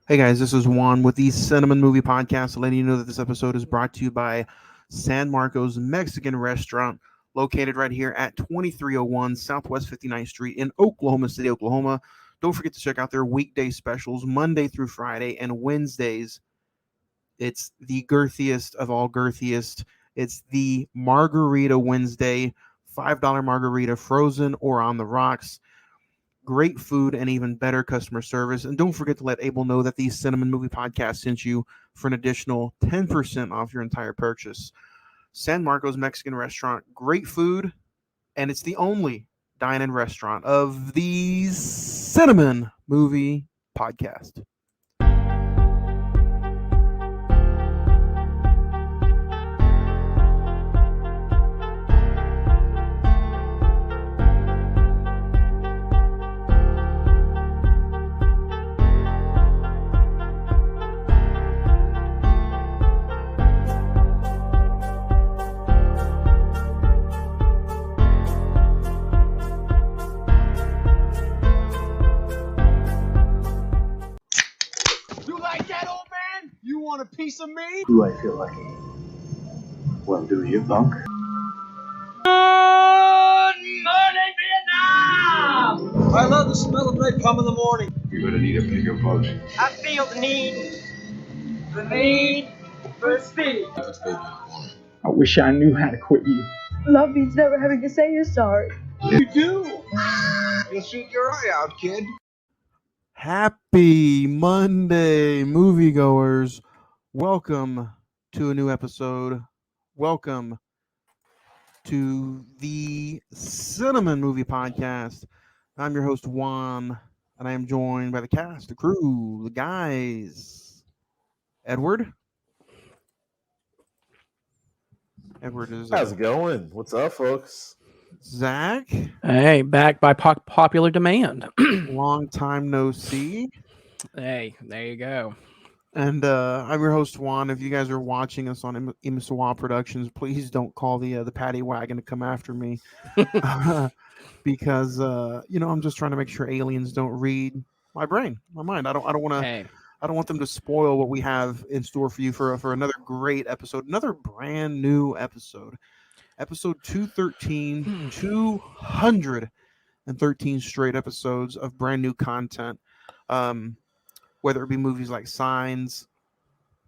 Hey guys, this is Juan with the Cine-Men Movie Podcast, letting you know that this episode is brought to you by San Marcos Mexican Restaurant, located right here at 2301 Southwest 59th Street in Oklahoma City, Oklahoma. Don't forget to check out their weekday specials, Monday through Friday, and Wednesdays. It's the girthiest of all girthiest. It's the Margarita Wednesday, $5 margarita, frozen or on the rocks. Great food and even better customer service. And don't forget to let Abel know that the Cine-Men Movie Podcast sent you for an additional 10% off your entire purchase. San Marcos Mexican Restaurant, great food, and it's the only dine-in restaurant of the Cine-Men Movie Podcast. A piece of me? Do I feel lucky? Well, do you, punk? Good morning, Vietnam! I love the smell of napalm in the morning. You're gonna need a bigger boat. I feel the need for speed. I wish I knew how to quit you. Love means never having to say you're sorry. You do? You'll shoot your eye out, kid. Happy Monday, moviegoers. Welcome to a new episode. Welcome to the Cine-Men Movie Podcast. I'm your host, Juan, and I am joined by the cast, the crew, the guys. Edward? Edward is... How's it going? What's up, folks? Zach? Hey, back by popular demand. Long time no see. Hey, there you go. And I'm your host, Juan. If you guys are watching us on Imisawa Productions, please don't call the paddy wagon to come after me. Because I'm just trying to make sure aliens don't read my brain, my mind. I don't want them to spoil what we have in store for you for another great episode, another brand new episode. Episode 213, 213 straight episodes of brand new content. Whether it be movies like Signs.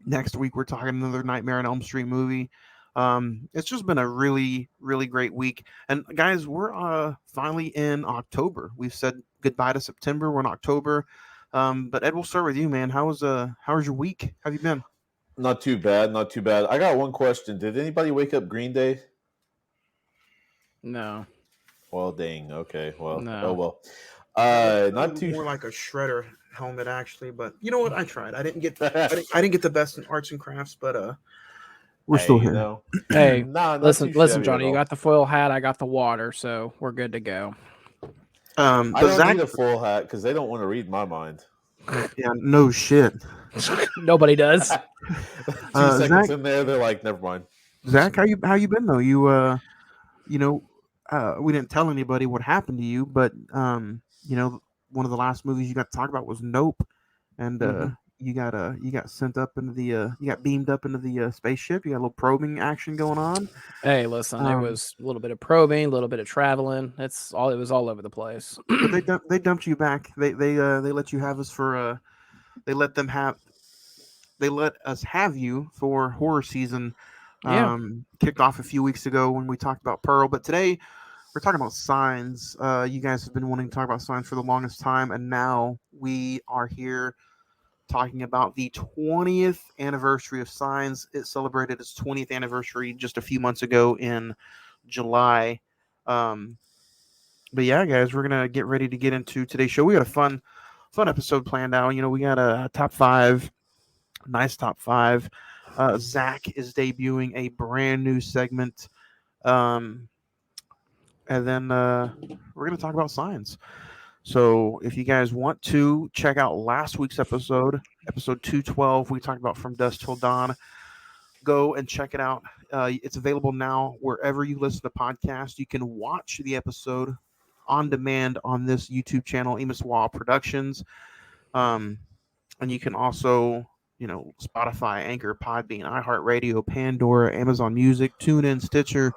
Next week, we're talking another Nightmare on Elm Street movie. It's just been a really, really great week. And guys, we're finally in October. We've said goodbye to September. We're in October. But Ed, we'll start with you, man. How was your week? How have you been? Not too bad. I got one question. Did anybody wake up Green Day? No. Well, dang. Okay. Well. No. Oh well. Not too. More like a shredder helmet, actually. But you know what? I tried. I didn't get the best in arts and crafts, but we're still here. Hey, not listen, shabby Johnny. at You all. got the foil hat. I got the water, so we're good to go. I don't need a full hat because they don't want to read my mind. Yeah, no shit. Nobody does. 2 seconds Zach, in there, they're like, "Never mind." Zach, how you been though? We didn't tell anybody what happened to you, but one of the last movies you got to talk about was Nope, and you got sent up into the you got beamed up into the spaceship. You got a little probing action going on. Hey, listen, it was a little bit of probing, a little bit of traveling. It was all over the place. But they dumped you back. They let you have us for they let us have you for horror season. Kicked off a few weeks ago when we talked about Pearl, but today we're talking about Signs. You guys have been wanting to talk about Signs for the longest time, and now we are here talking about the 20th anniversary of Signs. It celebrated its 20th anniversary just a few months ago in July. But yeah, guys, we're gonna get ready to get into today's show. We got a fun episode planned out. We got a top 5, nice top 5. Zach is debuting a brand new segment. And then we're going to talk about Signs. So if you guys want to check out last week's episode 212, we talked about From Dusk Till Dawn. Go and check it out. It's available now wherever you listen to podcasts. You can watch the episode on demand on this YouTube channel, Emiswa Productions. And you can also, Spotify, Anchor, Podbean, iHeartRadio, Pandora, Amazon Music, TuneIn, Stitcher,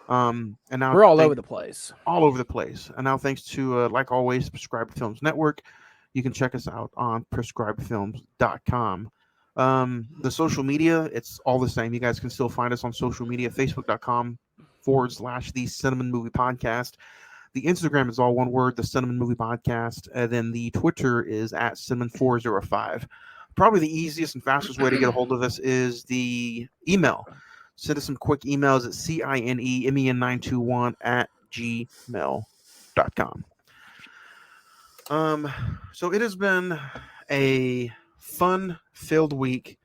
and now We're all over the place. all over the place. And now, thanks to, like always, Prescribed Films Network, you can check us out on prescribedfilms.com. The social media, it's all the same. You guys can still find us on social media, facebook.com/the Cine-Men Movie Podcast. The Instagram is all one word, the Cine-Men Movie Podcast. And then the Twitter is at Cine-Men405. Probably the easiest and fastest way to get a hold of us is the email. Send us some quick emails at cinemen921 at gmail.com. So it has been a fun-filled week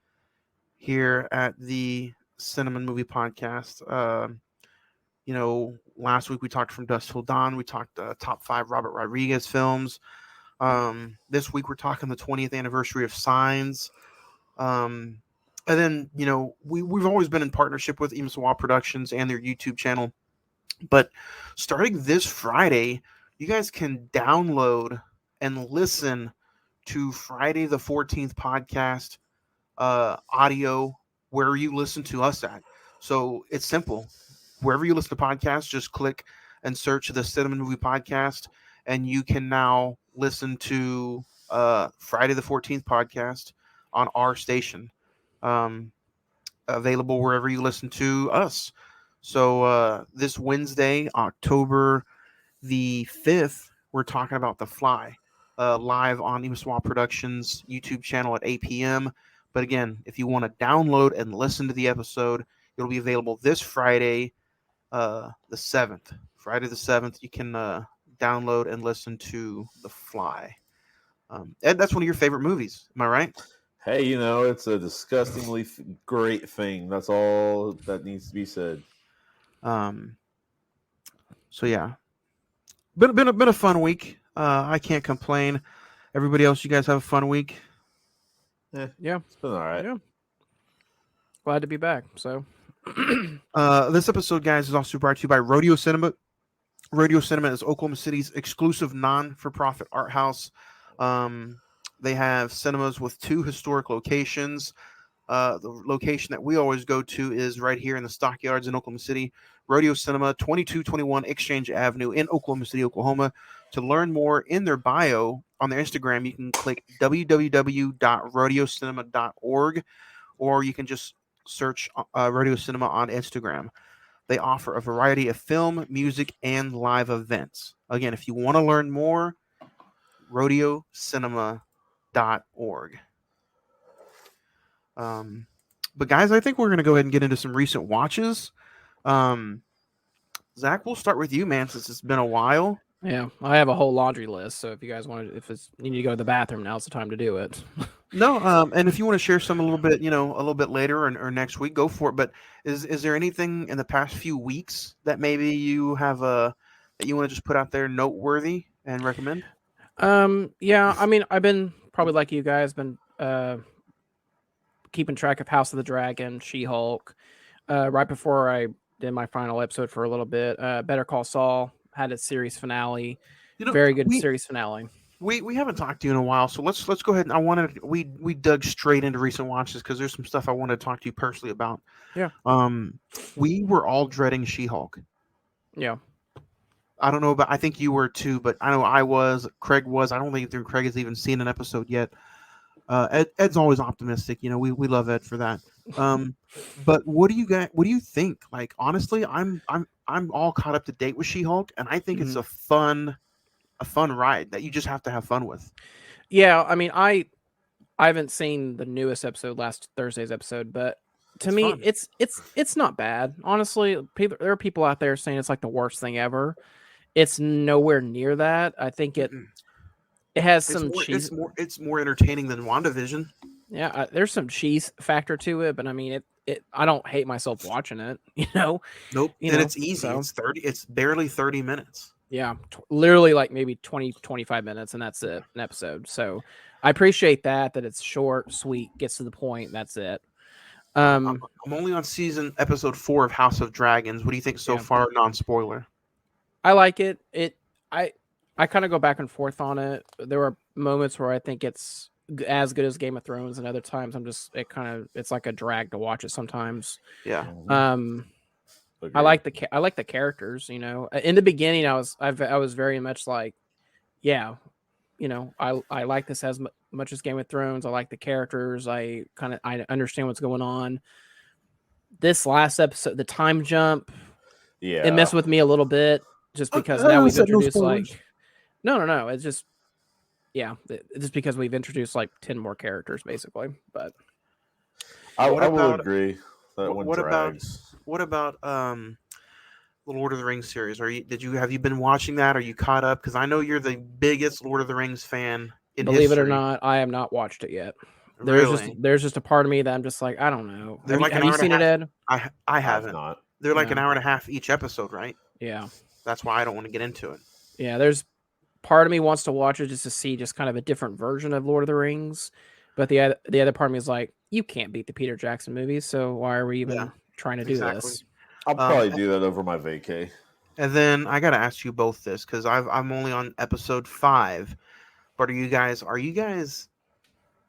here at the Cine-Men Movie Podcast. Last week we talked From Dusk Till Dawn. We talked top 5 Robert Rodriguez films. This week we're talking the 20th anniversary of Signs. And then, we've always been in partnership with Imsawa Productions and their YouTube channel. But starting this Friday, you guys can download and listen to Friday the 14th podcast audio where you listen to us at. So it's simple. Wherever you listen to podcasts, just click and search the Cine-Men Movie Podcast, and you can now listen to Friday the 14th podcast on our station, available wherever you listen to us. So this Wednesday, October the 5th, we're talking about The Fly, live on Imsawa Productions YouTube channel at 8 p.m. But again, if you want to download and listen to the episode, it'll be available this Friday, the 7th. Friday the 7th, you can download and listen to The Fly. Ed, that's one of your favorite movies. Am I right? Hey, it's a disgustingly great thing. That's all that needs to be said. So yeah, been a fun week. I can't complain. Everybody else, you guys have a fun week? Yeah, it's been all right. Yeah, glad to be back. So, this episode, guys, is also brought to you by Rodeo Cinema. Rodeo Cinema is Oklahoma City's exclusive non-for-profit art house. They have cinemas with 2 historic locations. The location that we always go to is right here in the Stockyards in Oklahoma City. Rodeo Cinema, 2221 Exchange Avenue in Oklahoma City, Oklahoma. To learn more, in their bio on their Instagram, you can click www.rodeocinema.org, or you can just search Rodeo Cinema on Instagram. They offer a variety of film, music, and live events. Again, if you want to learn more, rodeocinema.org. But guys, I think we're going to go ahead and get into some recent watches. Zach, we'll start with you, man, since it's been a while. Yeah, I have a whole laundry list. So if you guys want to, you need to go to the bathroom, now's the time to do it. No, and if you want to share some a little bit later or next week, go for it. But is there anything in the past few weeks that maybe you have that you want to just put out there noteworthy and recommend? Yeah, I mean, I've been probably like you guys, been keeping track of House of the Dragon, She-Hulk. Right before I did my final episode for a little bit, Better Call Saul had its series finale. Very good series finale. We haven't talked to you in a while, so let's go ahead. And we dug straight into recent watches because there's some stuff I wanted to talk to you personally about. Yeah. We were all dreading She-Hulk. Yeah. I don't know about. I think you were too, but I know I was. Craig was. I don't think Craig has even seen an episode yet. Ed's always optimistic. We love Ed for that. But what do you think? Like, honestly, I'm all caught up to date with She-Hulk, and I think it's a fun ride that you just have to have fun with. Yeah, I mean, I haven't seen the newest episode, last Thursday's episode, but to me, fun. It's not bad. Honestly, there are people out there saying it's like the worst thing ever. It's nowhere near that. I think it has some cheese. It's more entertaining than WandaVision. Yeah, there's some cheese factor to it, but I mean, I don't hate myself watching it. Nope. It's easy. So. It's barely 30 minutes. Yeah, literally like maybe 20-25 minutes, and that's it, an episode. So I appreciate that it's short, sweet, gets to the point. That's it. I'm only on episode 4 of House of Dragons. What do you think so far? Non-spoiler. I like it. I kind of go back and forth on it. There are moments where I think it's as good as Game of Thrones, and other times it's like a drag to watch it sometimes. Yeah. Um, I Agreed. like the characters. You know, in the beginning, I was very much like, yeah, you know, I like this as much as Game of Thrones. I like the characters. I understand what's going on. This last episode, the time jump, Yeah. it messed with me a little bit, just because now we've introduced no. It's just it's just because we've introduced like 10 more characters basically. But I What will about agree that one what about drags. the Lord of the Rings series? Have you been watching that? Are you caught up? Because I know you're the biggest Lord of the Rings fan in believe it or history. not, I have not watched it yet. Really? There's just a part of me that I'm just like, I don't know. They're like an Have hour you and a seen it, half. Ed? I I've haven't. not. They're like an No. hour and a half each episode, right? Yeah. That's why I don't want to get into it. Yeah, there's part of me wants to watch it just to see just kind of a different version of Lord of the Rings, but the other part of me is like, you can't beat the Peter Jackson movies, so why are we even trying to do exactly. this? I'll probably do that over my vacay. And then I gotta ask you both this because I'm only on episode 5, but are you guys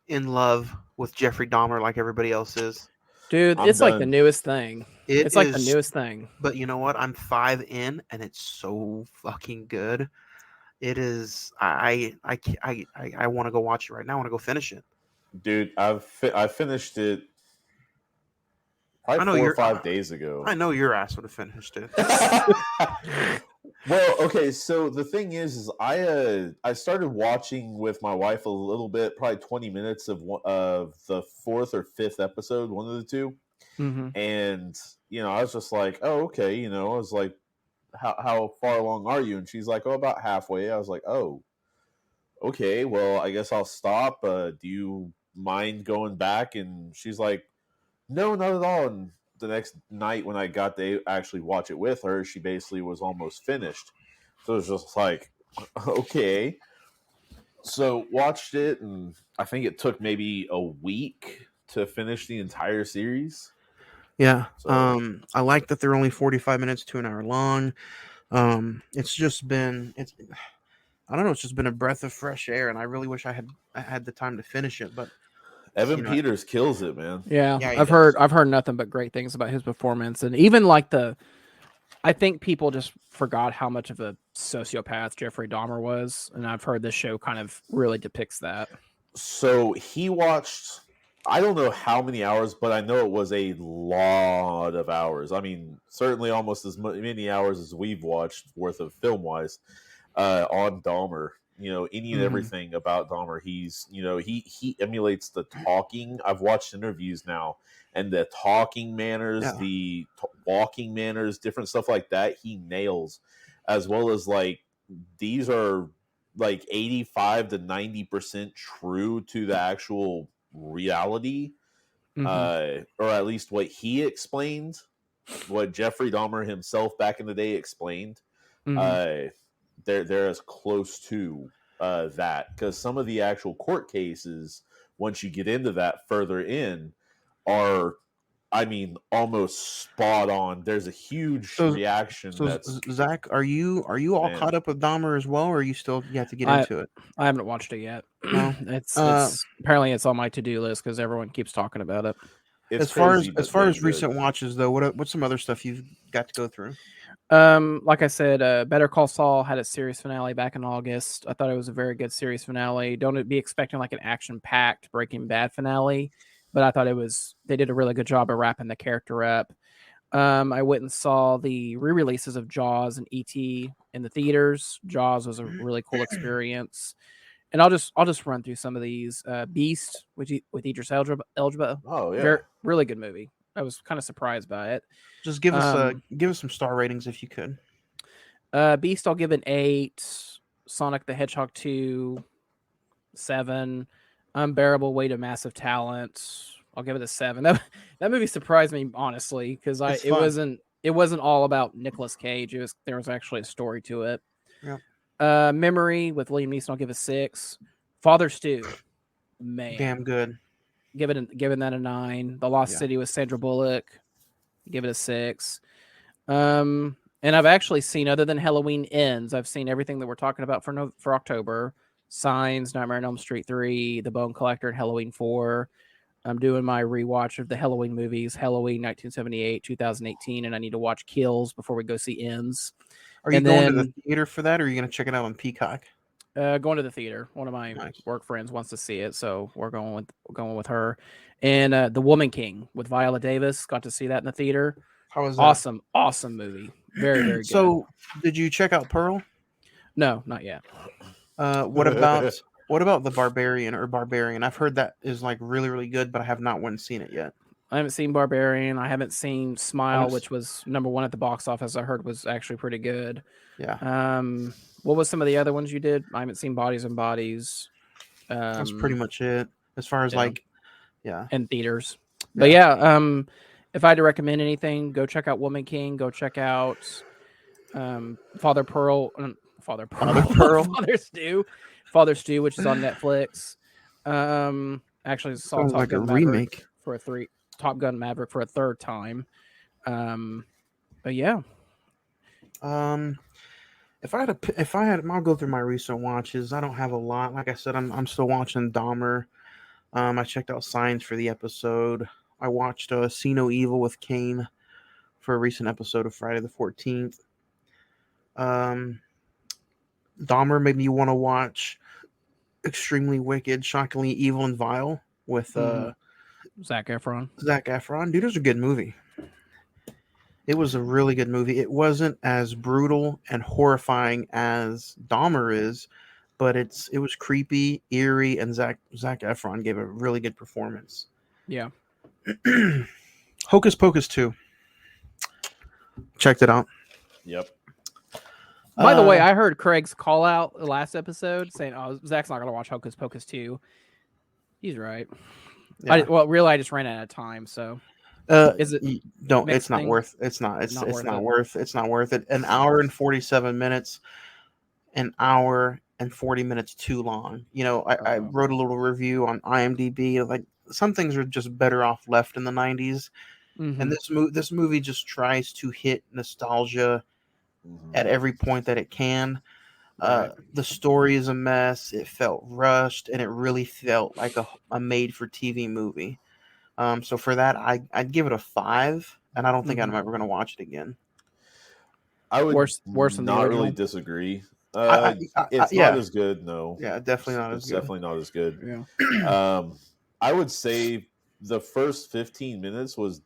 in love with Jeffrey Dahmer like everybody else is? Dude, I'm it's like the done. newest thing. It's like the newest thing. But you know what? I'm 5 in, and it's so fucking good. It is. I want to go watch it right now. I want to go finish it. Dude, I finished it I probably know 4 or you're- 5 days ago. I know your ass would have finished it. Well, okay, so the thing is I started watching with my wife a little bit, probably 20 minutes of the 4th or 5th episode, one of the two. Mm-hmm. And I was just like, oh, okay. I was like, how far along are you? And she's like, oh, about halfway. I was like, oh, okay, well, I guess I'll stop. Do you mind going back? And she's like, no, not at all. And the next night when I got to actually watch it with her, she basically was almost finished. So it was just like, okay. So watched it, and I think it took maybe a week to finish the entire series. Yeah. So, I like that they're only 45 minutes to an hour long. It's just been I don't know. It's just been a breath of fresh air, and I really wish I had the time to finish it. But Evan Peters kills it, man. Yeah, Yeah, he I've heard nothing but great things about his performance, and even like I think people just forgot how much of a sociopath Jeffrey Dahmer was, and I've heard this show kind of really depicts that. So he watched, I don't know how many hours, but I know it was a lot of hours. I mean, certainly almost as many hours as we've watched worth of film-wise on Dahmer. Any and everything about Dahmer. He's, he emulates the talking. I've watched interviews now, and the talking manners, the walking manners, different stuff like that, he nails, as well as like these are like 85 to 90% true to the actual reality, or at least what he explained, what Jeffrey Dahmer himself back in the day explained. They're as close to that, because some of the actual court cases, once you get into that further in, are, I mean, almost spot on. There's a huge reaction. So Zach, are you all caught up with Dahmer as well, or are you still have to get into it? I haven't watched it yet. No? It's apparently it's on my to-do list because everyone keeps talking about it. As far as recent watches though, what's some other stuff you've got to go through? Like I said, Better Call Saul had its series finale back in August. I thought it was a very good series finale. Don't be expecting like an action-packed Breaking Bad finale, but I thought they did a really good job of wrapping the character up. I went and saw the re-releases of Jaws and E.T. in the theaters. Jaws was a really cool experience. And I'll just run through some of these. Beast with Idris Elba. Oh yeah, really good movie. I was kind of surprised by it. Just give us some star ratings if you could. Beast, I'll give an 8. Sonic the Hedgehog 2, 7. Unbearable Weight of Massive Talent, I'll give it a 7. That movie surprised me, honestly, because it wasn't all about Nicolas Cage. There was actually a story to it. Yeah. Memory with Liam Neeson, I'll give a 6. Father Stew, man, damn good. Giving that a 9. The Lost City with Sandra Bullock, give it a 6. And I've actually seen, other than Halloween Ends, I've seen everything that we're talking about for October. Signs, Nightmare on Elm Street 3, The Bone Collector, and Halloween 4. I'm doing my rewatch of the Halloween movies, Halloween 1978, 2018, and I need to watch Kills before we go see Ends. Are you And going to the then theater for that, or are you going to check it out on Peacock? going to the theater. One of my Nice. work friends wants to see it, so we're going with her. And The Woman King with Viola Davis. Got to see that in the theater. How was that? Awesome movie. Very, very good. So, did you check out Pearl? No, not yet. What about the Barbarian? I've heard that is like really, really good, but I have not went and seen it yet. I haven't seen Barbarian. I haven't seen Smile, which was number 1 at the box office. I heard was actually pretty good. Yeah. What was some of the other ones you did? I haven't seen Bodies and Bodies. That's pretty much it as far as in theaters. But yeah, if I had to recommend anything, go check out Woman King. Go check out Father Stew, which is on Netflix. Actually saw sounds Top like Gun a Maverick remake. Top Gun Maverick for a third time. But yeah. If I had, I'll go through my recent watches. I don't have a lot. Like I said, I'm still watching Dahmer. I checked out Signs for the episode. I watched See No Evil with Kane for a recent episode of Friday the 14th. Dahmer made me want to watch Extremely Wicked, Shockingly Evil, and Vile with Zac Efron. Dude, it was a good movie. It was a really good movie. It wasn't as brutal and horrifying as Dahmer is, but it was creepy, eerie, and Zac Efron gave a really good performance. Yeah. Hocus Pocus 2. Checked it out. Yep. By the way, I heard Craig's call out the last episode saying, "Oh, Zach's not going to watch Hocus Pocus 2." He's right. Yeah. Really, I just ran out of time. So, is it? Don't. It's not worth. It's not. It's not worth. It's not worth it. An hour and 47 minutes. An hour and 40 minutes too long. You know, I wrote a little review on IMDb. Like some things are just better off left in the 90s, and this movie just tries to hit nostalgia at every point that it can. The story is a mess. It felt rushed, and it really felt like a made-for-TV movie. So for that, I'd give it a 5, and I don't think I'm ever going to watch it again. I would worse than the not original? really disagree. It's not as good. No. Yeah, definitely not as good. Definitely not as good. Yeah. I would say the first 15 minutes was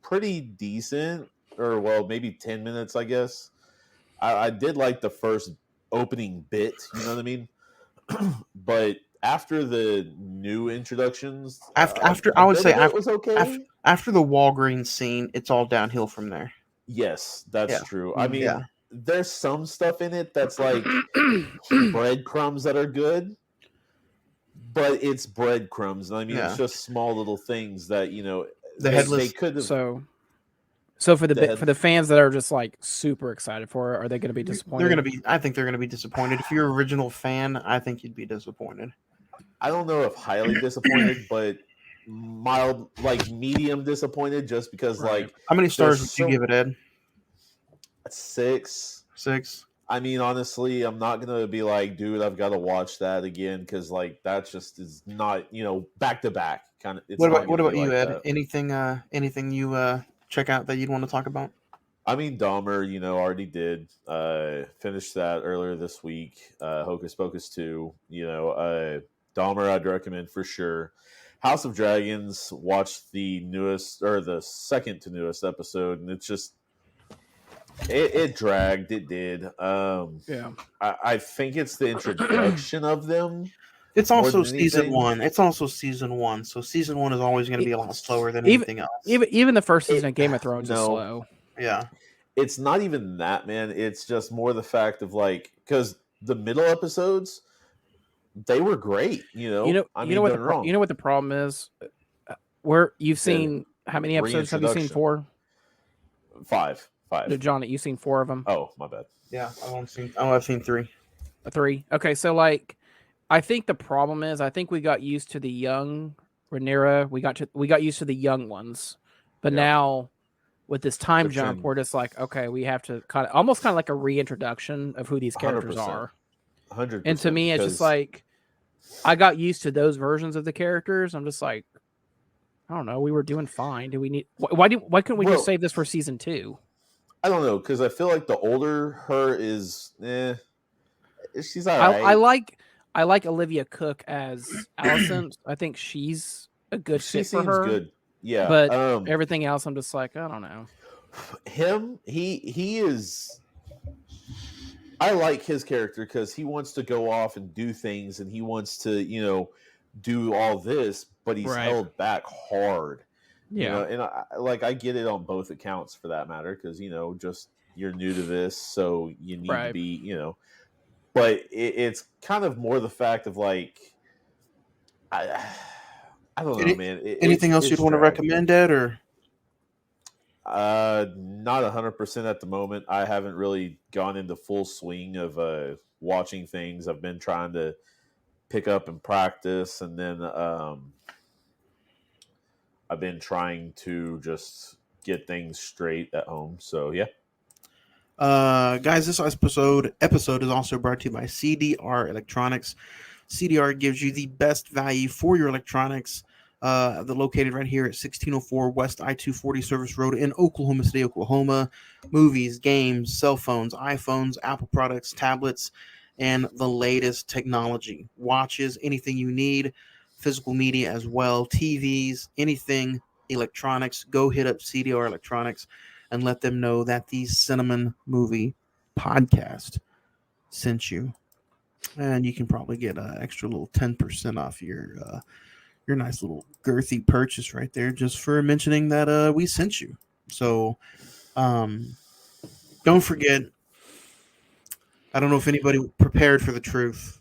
pretty decent, or well, maybe 10 minutes, I guess. I did like the first opening bit, you know what I mean? But after the new introductions, after I would say it was okay. After the Walgreens scene, it's all downhill from there. Yes, that's true. I mean, Yeah. there's some stuff in it that's like breadcrumbs that are good, but it's breadcrumbs. I mean, it's just small little things that they could have. So for the fans that are just like super excited for it, are they going to be disappointed? I think they're going to be disappointed. If you're an original fan, I think you'd be disappointed. I don't know if highly disappointed, but mild, like medium disappointed, just because like. How many stars would you give it, Ed? 6. 6. I mean, honestly, I'm not gonna be like, dude, I've got to watch that again because like that just is not back to back kind of. What about you, Ed? That. Anything you check out that you'd want to talk about? I mean, Dahmer, already did. Finished that earlier this week. Hocus Pocus 2. Dahmer, I'd recommend for sure. House of Dragons, watched the newest or the second to newest episode, and it's just it dragged. It did. I think it's the introduction of them. It's also season 1. So season 1 is always going to be a lot slower than anything else. Even the first season of Game of Thrones is slow. Yeah. It's not even that, man. It's just more the fact of like, because the middle episodes, they were great. You know what the problem is? Where you've seen how many episodes have you seen? 4? 5. No, Johnny, you've seen 4 of them. Oh, my bad. Yeah, I've seen 3. 3. Okay, so like, I think the problem is, I think we got used to the young Rhaenyra. We got used to the young ones, but now with this time jump, we're just like, okay, we have to almost like a reintroduction of who these characters 100%. are. 100%. And to me, it's just like I got used to those versions of the characters. I'm just like, I don't know. We were doing fine. Do we need? Why couldn't we just save this for season 2? I don't know, because I feel like the older her is, she's all right. I like Olivia Cook as Allison. I think she's a good fit for her. Good. Yeah. But everything else, I'm just like, I don't know. He is. I like his character because he wants to go off and do things, and he wants to, do all this, but he's held back hard. Yeah. And I get it on both accounts for that matter, because just you're new to this, so you need to be, but it's kind of more the fact of like, I don't know, man. Anything else you'd want to recommend, Ed, or? Not 100% at the moment. I haven't really gone into full swing of watching things. I've been trying to pick up and practice, and then I've been trying to just get things straight at home. So yeah. Guys, this episode is also brought to you by CDR Electronics. CDR gives you the best value for your electronics. They're located right here at 1604 West I-240 Service Road in Oklahoma City, Oklahoma. Movies, games, cell phones, iPhones, Apple products, tablets, and the latest technology. Watches, anything you need. Physical media as well. TVs, anything electronics. Go hit up CDR Electronics and let them know that the Cine-Men Movie Podcast sent you. And you can probably get an extra little 10% off your nice little girthy purchase right there just for mentioning that we sent you. So don't forget, I don't know if anybody prepared for the truth.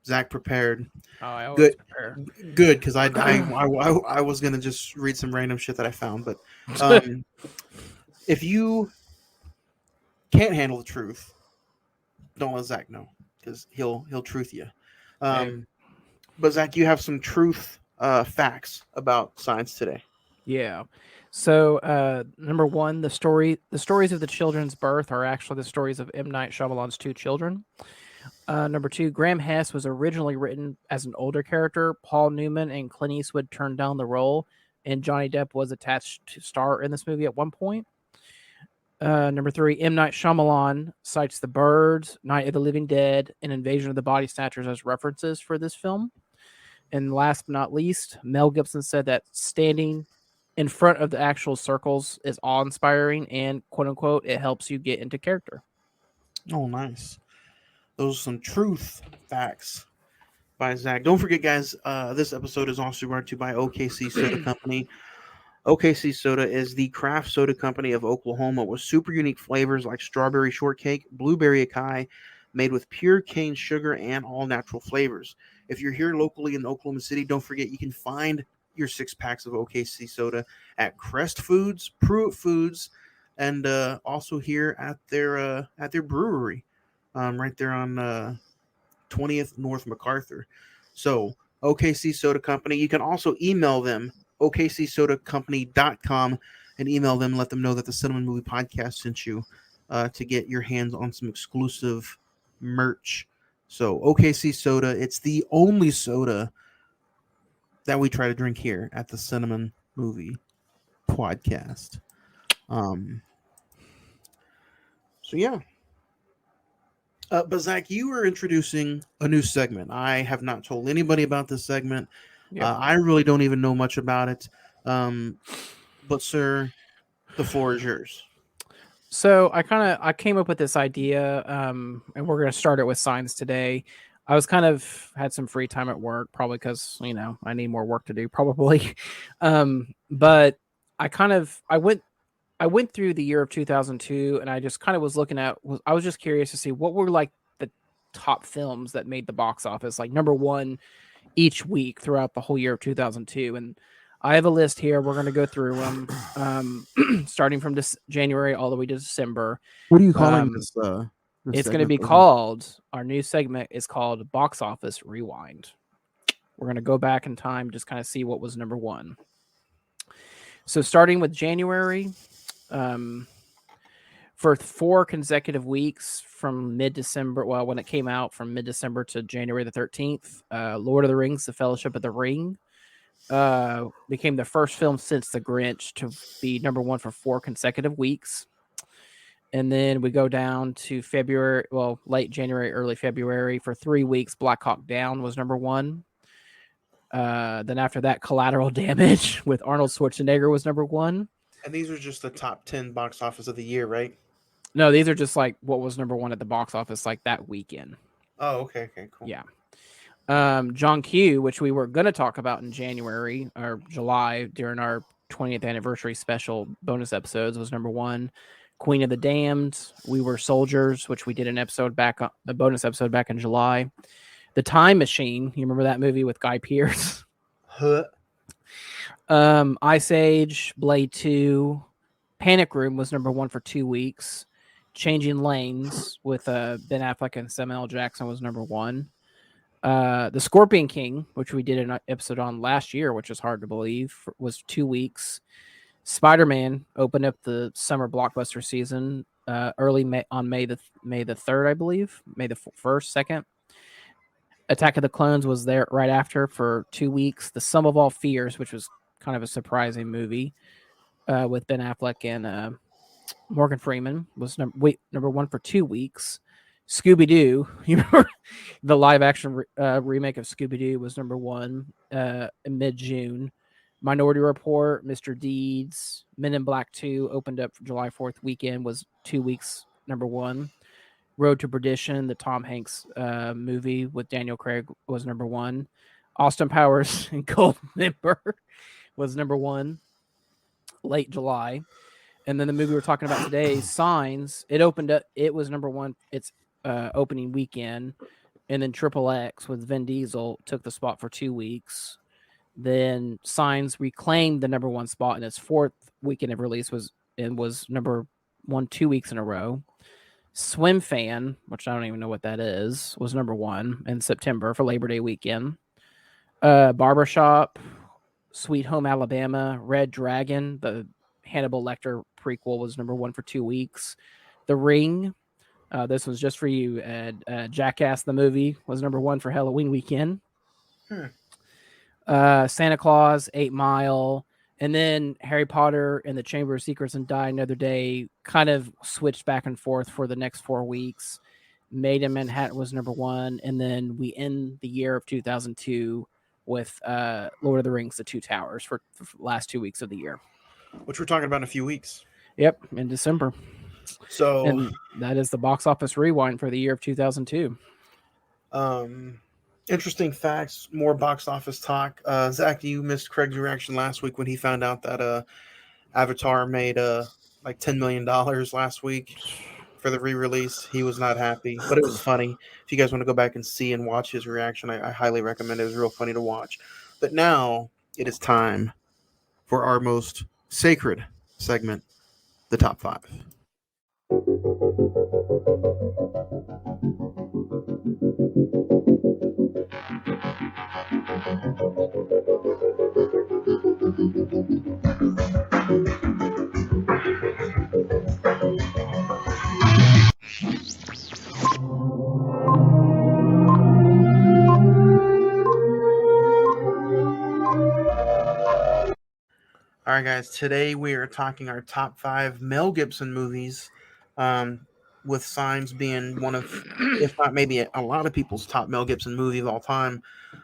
Zach prepared. Oh, I always prepare. Good, because I was gonna just read some random shit that I found, but if you can't handle the truth, don't let Zach know, because he'll truth you. But Zach, you have some truth facts about science today. Yeah. So number one, the stories of the children's birth are actually the stories of M. Night Shyamalan's 2 children. Number 2, Graham Hess was originally written as an older character. Paul Newman and Clint Eastwood turned down the role, and Johnny Depp was attached to star in this movie at one point. Number 3, M. Night Shyamalan cites The Birds, Night of the Living Dead, and Invasion of the Body Snatchers as references for this film. And last but not least, Mel Gibson said that standing in front of the actual circles is awe-inspiring and, quote-unquote, it helps you get into character. Oh, nice. Those are some truth facts by Zach. Don't forget, guys, this episode is also brought to you by OKC Soda Company. OKC Soda is the craft soda company of Oklahoma with super unique flavors like strawberry shortcake, blueberry acai, made with pure cane sugar and all-natural flavors. If you're here locally in Oklahoma City, don't forget you can find your 6-packs of OKC Soda at Crest Foods, Pruitt Foods, and also here at their brewery. Right there on 20th North MacArthur. So, OKC Soda Company. You can also email them, okcsodacompany.com, and email them, let them know that the Cine-Men Movie Podcast sent you to get your hands on some exclusive merch. So, OKC Soda, it's the only soda that we try to drink here at the Cine-Men Movie Podcast. So, yeah. But Zach, you are introducing a new segment. I have not told anybody about this segment. Yeah. I really don't even know much about it. But sir, the floor is yours. So I came up with this idea, and we're going to start it with science today. I was had some free time at work, probably because, I need more work to do probably. But I went through the year of 2002, and I just was looking at. I was just curious to see what were like the top films that made the box office, like number 1 each week throughout the whole year of 2002. And I have a list here. We're going to go through them, starting from January all the way to December. What are you calling this? It's going to be called. Our new segment is called Box Office Rewind. We're going to go back in time, just see what was number 1. So starting with January. for 4 consecutive weeks from mid-December. Well, when it came out from mid-December to January the 13th, Lord of the Rings: The Fellowship of the Ring became the first film since The Grinch to be number 1 for 4 consecutive weeks. And then we go down to February, well, late January, early February. For 3 weeks, Black Hawk Down was number 1. Then after that, Collateral Damage with Arnold Schwarzenegger was number 1. And these are just the top 10 box office of the year, right? No, these are just like what was number 1 at the box office like that weekend. Oh, okay, cool. Yeah. John Q, which we were going to talk about in January or July during our 20th anniversary special bonus episodes, was number 1. Queen of the Damned, We Were Soldiers, which we did a bonus episode back in July. The Time Machine, you remember that movie with Guy Pearce? Huh. Ice Age, Blade 2, Panic Room was number 1 for 2 weeks. Changing Lanes with Ben Affleck and Samuel L. Jackson was number 1. The Scorpion King, which we did an episode on last year, which is hard to believe, was 2 weeks. Spider-Man opened up the summer blockbuster season early on May the 3rd, I believe, May the 1st, 2nd. Attack of the Clones was there right after for 2 weeks. The Sum of All Fears, which was kind of a surprising movie with Ben Affleck and Morgan Freeman, was number 1 for 2 weeks. Scooby-Doo, you remember the live-action remake of Scooby-Doo was number 1 in mid-June. Minority Report, Mr. Deeds, Men in Black 2 opened up for July 4th weekend, was 2 weeks number 1. Road to Perdition, the Tom Hanks movie with Daniel Craig, was number 1. Austin Powers and Goldmember was number 1, late July. And then the movie we're talking about today, Signs, it opened up. It was number 1. Its opening weekend, and then Triple X with Vin Diesel took the spot for 2 weeks. Then Signs reclaimed the number 1 spot in its 4th weekend of release was number 1 2 weeks in a row. Swim Fan, which I don't even know what that is, was number 1 in September for Labor Day weekend. Barbershop, Sweet Home Alabama, Red Dragon, the Hannibal Lecter prequel, was number 1 for 2 weeks. The Ring, this was just for you. Jackass the movie was number 1 for Halloween weekend. Santa Claus, 8 Mile, and then Harry Potter and the Chamber of Secrets and Die Another Day kind of switched back and forth for the next 4 weeks. Made in Manhattan was number 1, and then we end the year of 2002 with Lord of the Rings: The Two Towers for the last 2 weeks of the year, which we're talking about in a few weeks. Yep, in December. So and that is the box office rewind for the year of 2002. Interesting facts, more box office talk. Zach, you missed Craig's reaction last week when he found out that Avatar made like $10 million last week for the re-release. He was not happy, but it was funny. If you guys want to go back and see and watch his reaction, I highly recommend it. It was real funny to watch. But now it is time for our most sacred segment, the top 5. All right, guys. Today we are talking our top 5 Mel Gibson movies, with Signs being one of, if not maybe a lot of people's top Mel Gibson movie of all time.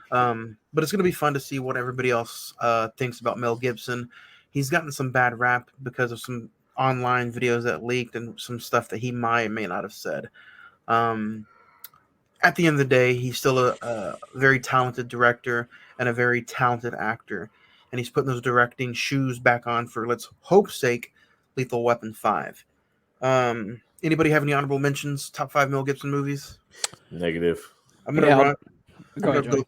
But it's going to be fun to see what everybody else thinks about Mel Gibson. He's gotten some bad rap because of some online videos that leaked and some stuff that he might or may not have said. At the end of the day, he's still a very talented director and a very talented actor. And he's putting those directing shoes back on for, let's hope sake, Lethal Weapon 5. Anybody have any honorable mentions? Top 5 Mel Gibson movies? Negative. I'm gonna go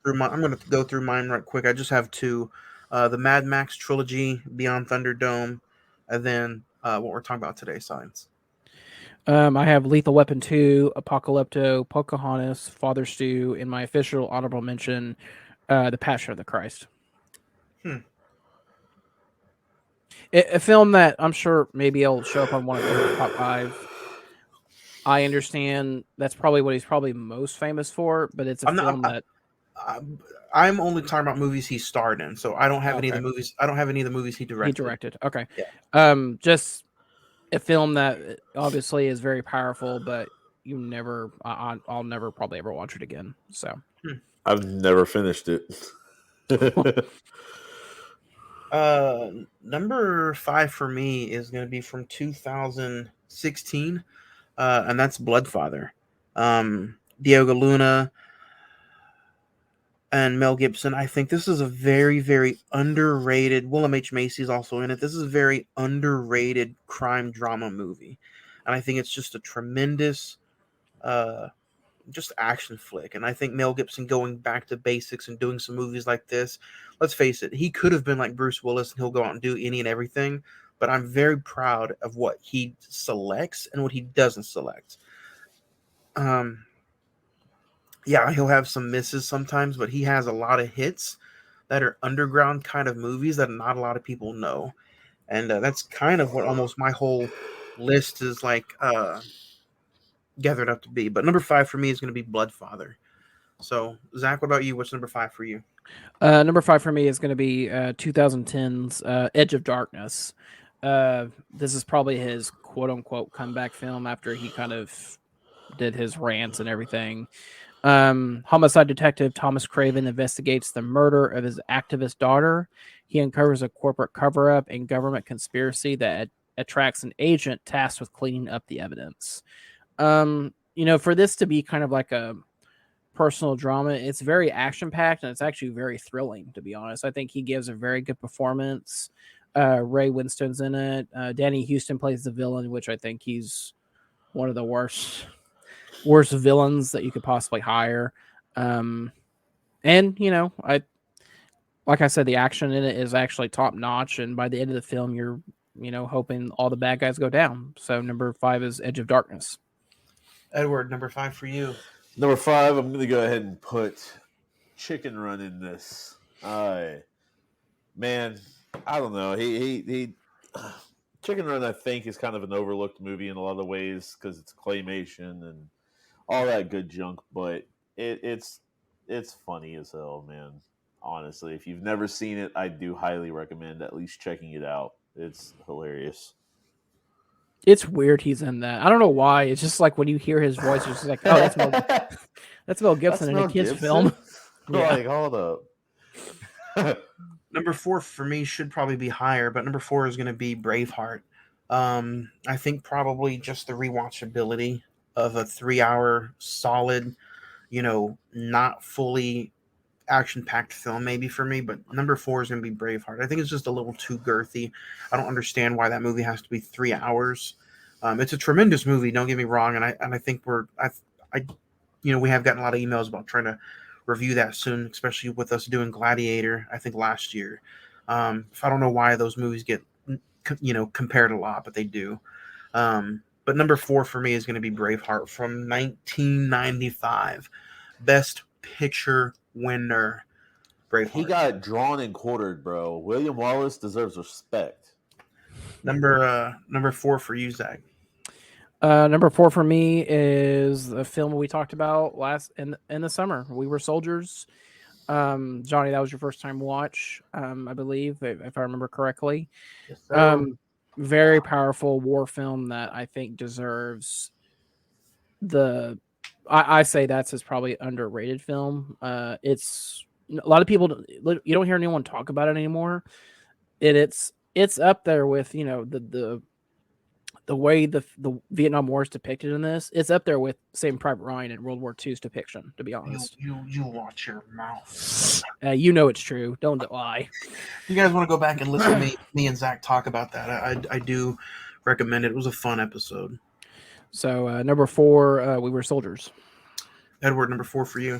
through mine right quick. I just have 2: the Mad Max trilogy, Beyond Thunderdome, and then what we're talking about today, Signs. I have Lethal Weapon 2, Apocalypto, Pocahontas, Father Stew, in my official honorable mention, The Passion of the Christ. A film that I'm sure maybe it'll show up on one of the top 5 I understand that's probably what he's probably most famous for, but it's a I'm not. film that I'm only talking about movies he starred in, so I don't have any of the okay, movies. I don't have any of the movies he he directed. directed. Okay. Yeah. Just a film that obviously is very powerful, but you never I'll never probably ever watch it again. So I've never finished it. Number 5 for me is going to be from 2016, and that's Bloodfather. Diego Luna and Mel Gibson. I think this is a very, very underrated. William H. Macy's also in it. This is a very underrated crime drama movie, and I think it's just a tremendous, just action flick. And I think Mel Gibson going back to basics and doing some movies like this. Let's face it, he could have been like Bruce Willis and he'll go out and do any and everything. But I'm very proud of what he selects and what he doesn't select. Um, yeah, he'll have some misses sometimes, but he has a lot of hits that are underground kind of movies that not a lot of people know. And that's kind of what almost my whole list is like gathered up to be. But number 5 for me is going to be Bloodfather. So, Zach, what about you? What's number 5 for you? number 5 for me is going to be 2010's Edge of Darkness. This is probably his quote unquote comeback film after he kind of did his rants and everything. Homicide detective Thomas Craven investigates the murder of his activist daughter. He uncovers a corporate cover-up and government conspiracy that attracts an agent tasked with cleaning up the evidence. For this to be kind of like a personal drama, it's very action-packed and it's actually very thrilling, to be honest. I think he gives a very good performance. Ray Winstone's in it. Danny Houston plays the villain, which I think he's one of the worst villains that you could possibly hire. And like I said, the action in it is actually top notch, and by the end of the film you're hoping all the bad guys go down. So number 5 is Edge of Darkness. Edward, number 5 for you. Number 5, I'm going to go ahead and put Chicken Run in this. Man, I don't know. He Chicken Run, I think, is kind of an overlooked movie in a lot of ways because it's claymation and all that good junk, but it's funny as hell, man. Honestly, if you've never seen it, I do highly recommend at least checking it out. It's hilarious. It's weird he's in that. I don't know why. It's just like when you hear his voice, it's just like, oh, that's Mel Gibson in a kid's film. Yeah. Like, hold up. Number 4 for me should probably be higher, but number 4 is going to be Braveheart. I think probably just the rewatchability of a 3-hour solid, not fully action-packed film maybe for me, but number 4 is going to be Braveheart. I think it's just a little too girthy. I don't understand why that movie has to be 3 hours. It's a tremendous movie, don't get me wrong, and I think we have gotten a lot of emails about trying to review that soon, especially with us doing Gladiator, I think last year. I don't know why those movies get compared a lot, but they do. But number 4 for me is going to be Braveheart from 1995. Best Picture winner, Braveheart. He got drawn and quartered, bro. William Wallace deserves respect. Number 4 for you, Zach. Number 4 for me is a film we talked about last in the summer. We Were Soldiers. Johnny, that was your first time watch, I believe, if I remember correctly. Yes, sir. Very powerful war film that I think deserves I say that's his probably underrated film. It's a lot of people, you don't hear anyone talk about it anymore. It's up there with the way the Vietnam War is depicted in this. It's up there with Saving Private Ryan and World War II's depiction, to be honest. You watch your mouth. It's true. Don't lie. You guys want to go back and listen to me and Zach talk about that? I do recommend it. It was a fun episode. So number 4, We Were Soldiers. Edward, number 4 for you.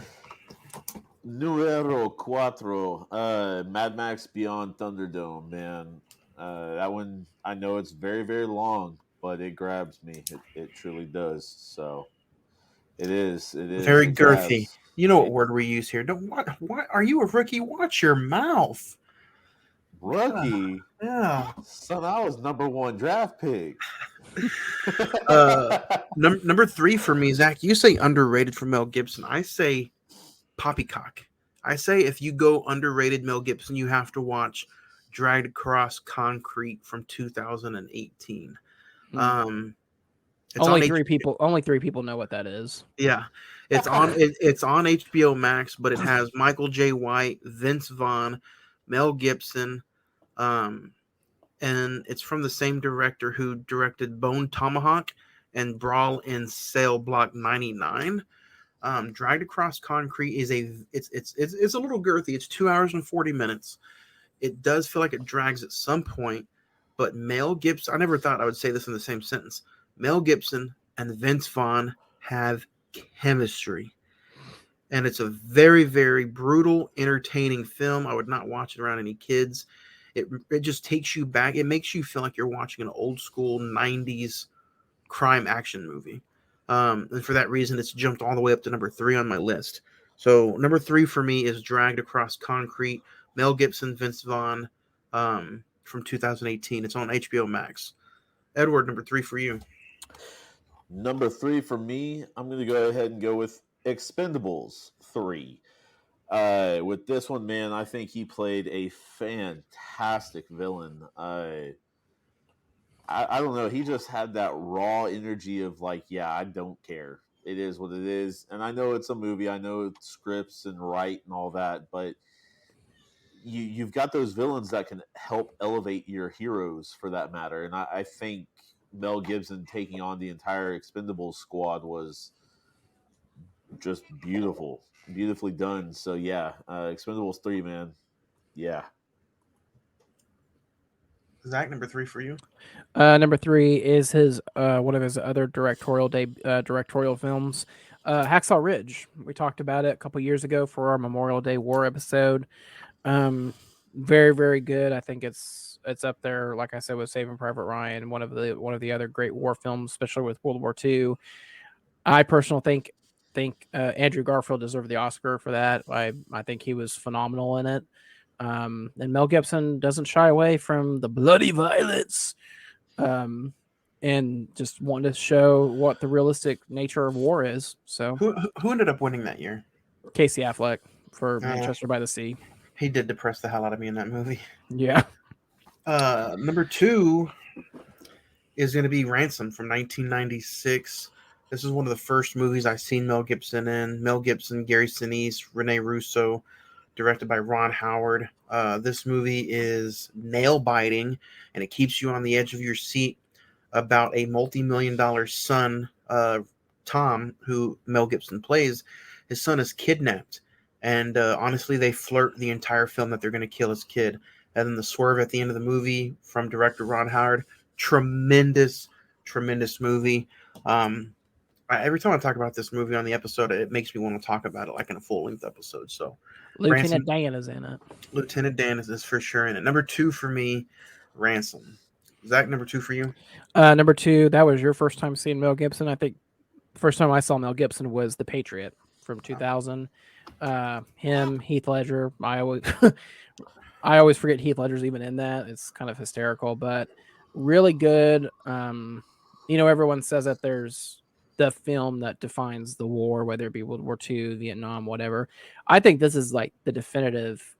Numero 4, Mad Max Beyond Thunderdome, man. That one, I know it's very, very long, but it grabs me. It truly does. So it is. Very girthy. You know what word we use here. What are you a rookie? Watch your mouth. Rookie? Yeah. Son, I was number 1 draft pick. Number three for me, Zach. You say underrated for Mel Gibson. I say poppycock. I say if you go underrated Mel Gibson, you have to watch Dragged Across Concrete from 2018. Um, it's on Only three people know what that is. Yeah, it's on HBO Max, but it has Michael J. White, Vince Vaughn, Mel Gibson, um, and it's from the same director who directed Bone Tomahawk and Brawl in Cell Block 99. Dragged Across Concrete is it's a little girthy. It's 2 hours and 40 minutes. It does feel like it drags at some point, but Mel Gibson. I never thought I would say this in the same sentence. Mel Gibson and Vince Vaughn have chemistry, and it's a very, very brutal, entertaining film. I would not watch it around any kids. It just takes you back. It makes you feel like you're watching an old school 90s crime action movie. And for that reason, it's jumped all the way up to number 3 on my list. So number 3 for me is Dragged Across Concrete, Mel Gibson, Vince Vaughn, from 2018. It's on HBO Max. Edward, number 3 for you. Number 3 for me, I'm going to go ahead and go with Expendables 3. With this one, man, I think he played a fantastic villain. I don't know. He just had that raw energy of like, yeah, I don't care. It is what it is. And I know it's a movie. I know it's scripts and write and all that, but you've got those villains that can help elevate your heroes for that matter. And I think Mel Gibson taking on the entire Expendables squad was just beautifully done. So yeah, Expendables 3, man. Yeah. Zach, number 3 for you. Number 3 is his one of his other directorial films, Hacksaw Ridge. We talked about it a couple years ago for our Memorial Day War episode. Very, very good. I think it's up there, like I said, with Saving Private Ryan, one of the other great war films, especially with World War II. I personally think Andrew Garfield deserved the Oscar for that. I think he was phenomenal in it. And Mel Gibson doesn't shy away from the bloody violence, and just wanted to show what the realistic nature of war is. So, who ended up winning that year? Casey Affleck for Manchester by the Sea. He did depress the hell out of me in that movie. Yeah. Number 2 is going to be Ransom from 1996. This is one of the first movies I've seen Mel Gibson in. Mel Gibson, Gary Sinise, Rene Russo, directed by Ron Howard. This movie is nail-biting, and it keeps you on the edge of your seat about a multi-million-dollar son, Tom, who Mel Gibson plays. His son is kidnapped, and honestly, they flirt the entire film that they're going to kill his kid. And then the swerve at the end of the movie from director Ron Howard, tremendous movie. Every time I talk about this movie on the episode, it makes me want to talk about it like in a full-length episode. So Lieutenant Dan is in it. Lieutenant Dan is for sure in it. Number 2 for me, Ransom. Zach, number 2 for you? Number 2, that was your first time seeing Mel Gibson. I think first time I saw Mel Gibson was The Patriot from 2000. Him, Heath Ledger. I always forget Heath Ledger's even in that. It's kind of hysterical, but really good. Everyone says that there's the film that defines the war, whether it be World War II, Vietnam, whatever. I think this is like the definitive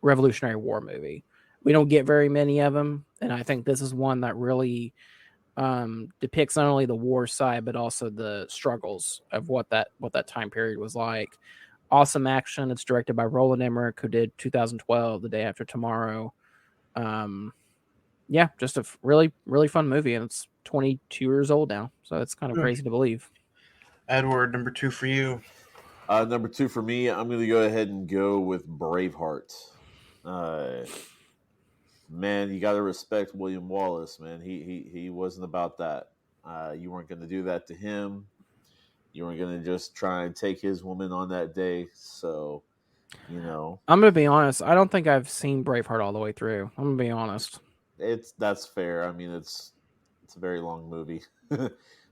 Revolutionary War movie. We don't get very many of them, and I think this is one that really depicts not only the war side but also the struggles of what that time period was like. Awesome action. It's directed by Roland Emmerich, who did 2012, The Day After Tomorrow. Just a really, really fun movie, and it's 22 years old now, so it's kind of crazy to believe. Edward, number 2 for you. Number 2 for me, I'm going to go ahead and go with Braveheart. Man, you got to respect William Wallace, man. He wasn't about that. You weren't going to do that to him. You weren't going to just try and take his woman on that day. So, I'm going to be honest. I don't think I've seen Braveheart all the way through. I'm going to be honest. That's fair. I mean, it's a very long movie.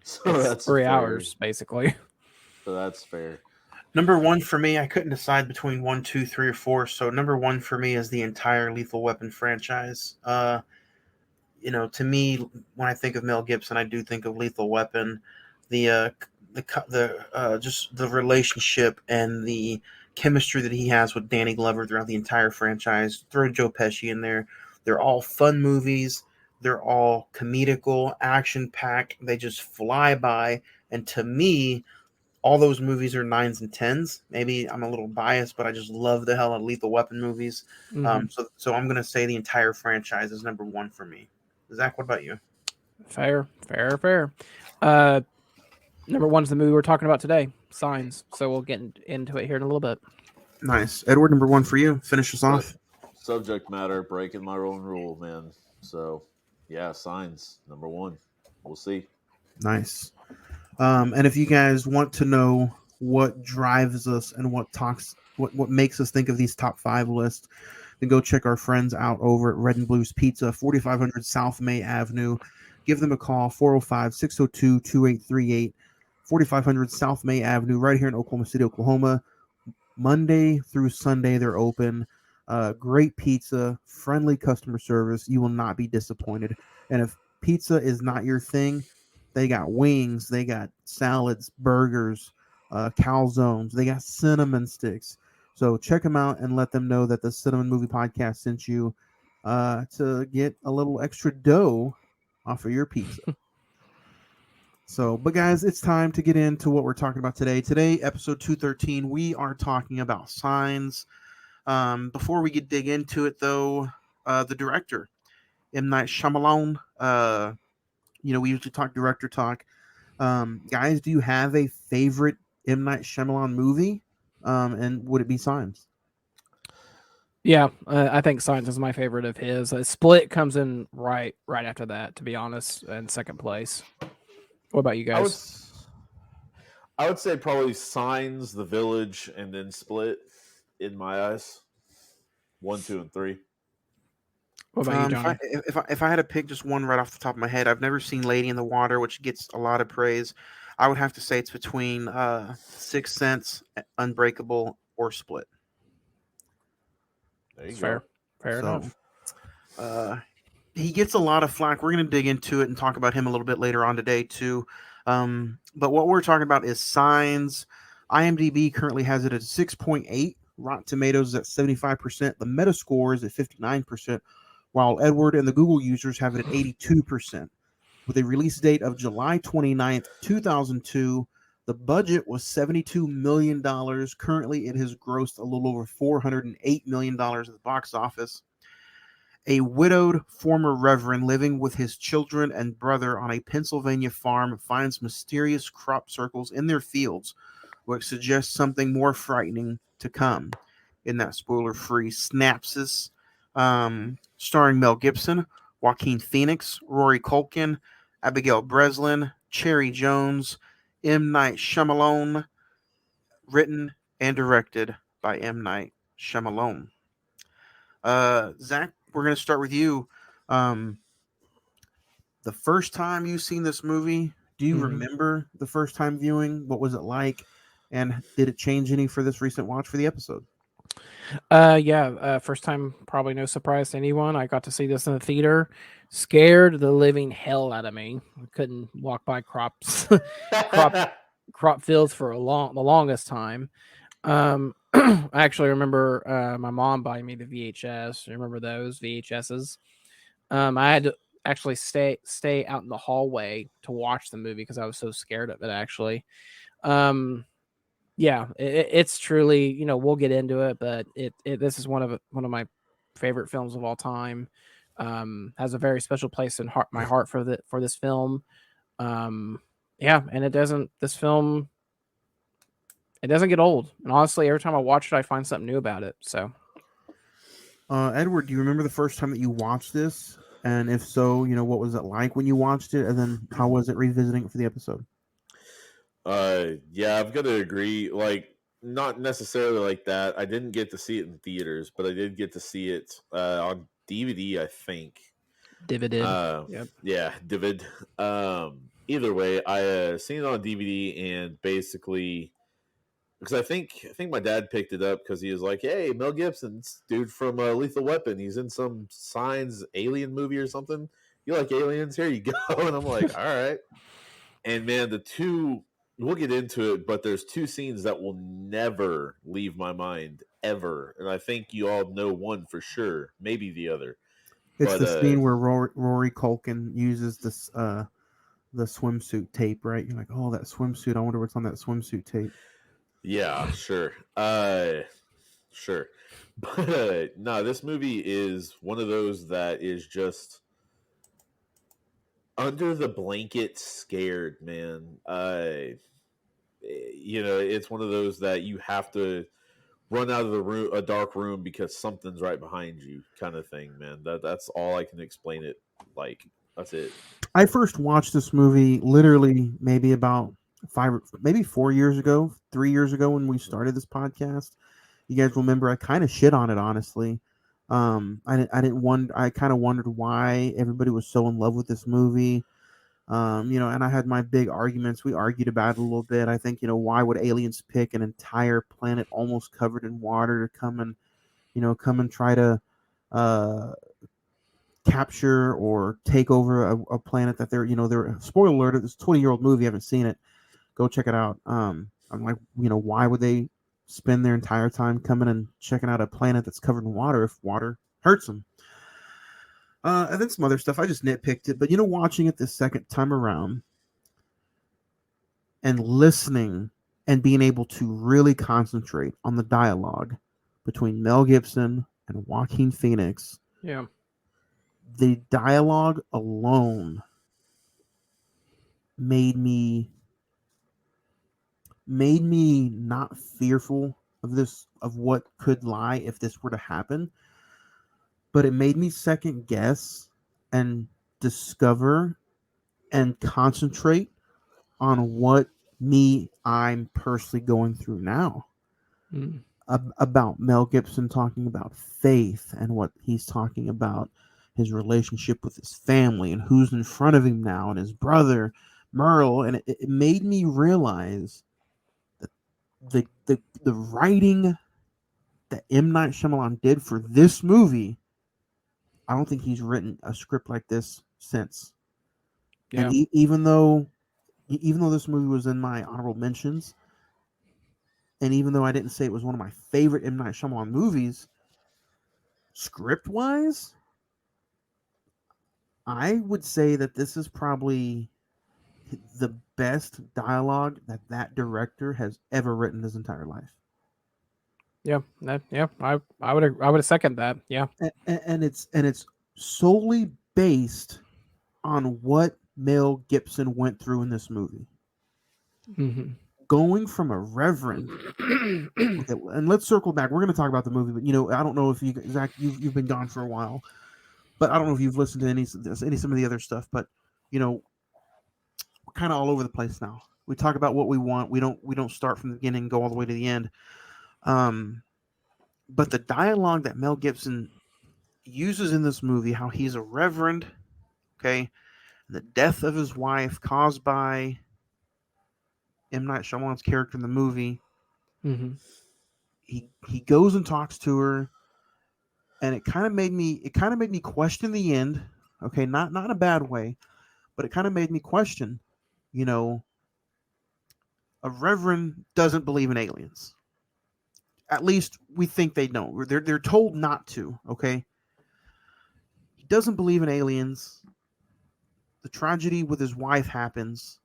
So that's 3 hours, basically. So that's fair. Number 1 for me, I couldn't decide between 1, 2, 3, or 4. So number 1 for me is the entire Lethal Weapon franchise. to me, when I think of Mel Gibson, I do think of Lethal Weapon, the just the relationship and the chemistry that he has with Danny Glover throughout the entire franchise. Throw Joe Pesci in there. They're all fun movies. They're all comedical, action packed. They just fly by. And to me, all those movies are nines and tens. Maybe I'm a little biased, but I just love the hell out of Lethal Weapon movies. Mm-hmm. So I'm gonna say the entire franchise is number one for me. Zach, what about you? Fair. Number one's the movie we're talking about today, Signs. So we'll get into it here in a little bit. Nice, Edward. Number one for you. Finish us off. Subject matter, breaking my own rule, man. So, yeah, Signs, number one. We'll see. Nice. And if you guys want to know what drives us and what makes us think of these top 5 lists, then go check our friends out over at Red and Blues Pizza, 4500 South May Avenue. Give them a call, 405-602-2838, 4500 South May Avenue, right here in Oklahoma City, Oklahoma. Monday through Sunday, they're open. Great pizza, friendly customer service. You will not be disappointed. And if pizza is not your thing, they got wings, they got salads, burgers, calzones, they got cinnamon sticks. So check them out and let them know that the Cinnamon Movie Podcast sent you to get a little extra dough off of your pizza. So, but guys, it's time to get into what we're talking about today. Today, episode 213, we are talking about Signs. Before we dig into it, though, the director, M. Night Shyamalan, we usually talk director talk. Guys, do you have a favorite M. Night Shyamalan movie? And would it be Signs? Yeah, I think Signs is my favorite of his. Split comes in right after that, to be honest, in second place. What about you guys? I would say probably Signs, The Village, and then Split in my eyes. 1, 2, and 3. What about you, Johnny? If I had to pick just one right off the top of my head, I've never seen Lady in the Water, which gets a lot of praise. I would have to say it's between Sixth Sense, Unbreakable, or Split. There you go. Fair enough. He gets a lot of flack. We're going to dig into it and talk about him a little bit later on today too. But what we're talking about is Signs. IMDb currently has it at 6.8. Rotten Tomatoes is at 75%. The Metascore is at 59%, while Edward and the Google users have it at 82%. With a release date of July 29th, 2002, the budget was $72 million. Currently, it has grossed a little over $408 million at the box office. A widowed former reverend living with his children and brother on a Pennsylvania farm finds mysterious crop circles in their fields, which suggests something more frightening to come. In that spoiler-free synopsis, starring Mel Gibson, Joaquin Phoenix, Rory Culkin, Abigail Breslin, Cherry Jones, M. Night Shyamalan, written and directed by M. Night Shyamalan. Zach, we're going to start with you. The first time you seen this movie, do you remember the first time viewing? What was it like? And did it change any for this recent watch for the episode? First time, probably no surprise to anyone. I got to see this in the theater. Scared the living hell out of me. I couldn't walk by crop fields for the longest time. I actually remember my mom buying me the VHS. Remember those VHSs? I had to actually stay out in the hallway to watch the movie because I was so scared of it. Actually, it's truly, we'll get into it, but this is one of my favorite films of all time. Has a very special place in my heart for this film. And this film, it doesn't get old. And honestly, every time I watch it, I find something new about it. So, Edward, do you remember the first time that you watched this? And if so, what was it like when you watched it? And then how was it revisiting it for the episode? I've got to agree. Like, not necessarily like that. I didn't get to see it in theaters, but I did get to see it on DVD, I think. Dividend. Yep. Yeah, Divid. Either way, I seen it on DVD, and basically, because I think my dad picked it up because he was like, "Hey, Mel Gibson, dude from Lethal Weapon. He's in some Signs alien movie or something." You like aliens? Here you go. And I'm like, all right. And man, we'll get into it, but there's two scenes that will never leave my mind ever. And I think you all know one for sure, maybe the other. It's But the scene where Rory Culkin uses this the swimsuit tape, right? You're like, oh, that swimsuit. I wonder what's on that swimsuit tape. yeah, sure. Sure. But no, this movie is one of those that is just under the blanket scared, man. It's one of those that you have to run out of the room, a dark room, because something's right behind you, kind of thing, man. That's all I can explain it like. That's it. I first watched this movie literally maybe about 4 years ago, 3 years ago when we started this podcast. You guys remember I kind of shit on it, honestly. I didn't wonder. I kind of wondered why everybody was so in love with this movie. And I had my big arguments. We argued about it a little bit. I think, why would aliens pick an entire planet almost covered in water to come and try to uh, capture or take over a planet that they're spoiler alert, it's a 20-year-old movie. I haven't seen it. Go check it out. I'm like, why would they spend their entire time coming and checking out a planet that's covered in water if water hurts them? And then some other stuff. I just nitpicked it, but watching it the second time around and listening and being able to really concentrate on the dialogue between Mel Gibson and Joaquin Phoenix. Yeah. The dialogue alone made me not fearful of what could lie if this were to happen, but it made me second guess and discover and concentrate on what I'm personally going through now. About Mel Gibson talking about faith and what he's talking about, his relationship with his family and who's in front of him now and his brother Merle, and it made me realize that the writing that M. Night Shyamalan did for this movie, I don't think he's written a script like this since. Yeah. And even though this movie was in my honorable mentions, and even though I didn't say it was one of my favorite M. Night Shyamalan movies, script-wise, I would say that this is probably the best dialogue that director has ever written his entire life. Yeah, I would second that. Yeah, and it's solely based on what Mel Gibson went through in this movie. Mm-hmm. Going from a reverend, okay, and let's circle back. We're going to talk about the movie, but I don't know if Zach, you've been gone for a while, but I don't know if you've listened to some of the other stuff. But we're kind of all over the place now. We talk about what we want. We don't start from the beginning and go all the way to the end. But the dialogue that Mel Gibson uses in this movie, how he's a reverend, okay, the death of his wife caused by M. Night Shyamalan's character in the movie. Mm-hmm. He goes and talks to her, and it kind of made me question the end. Okay, not in a bad way, but it kind of made me question. A reverend doesn't believe in aliens. At least we think they don't. They're told not to. Okay, he doesn't believe in aliens. The tragedy with his wife happens.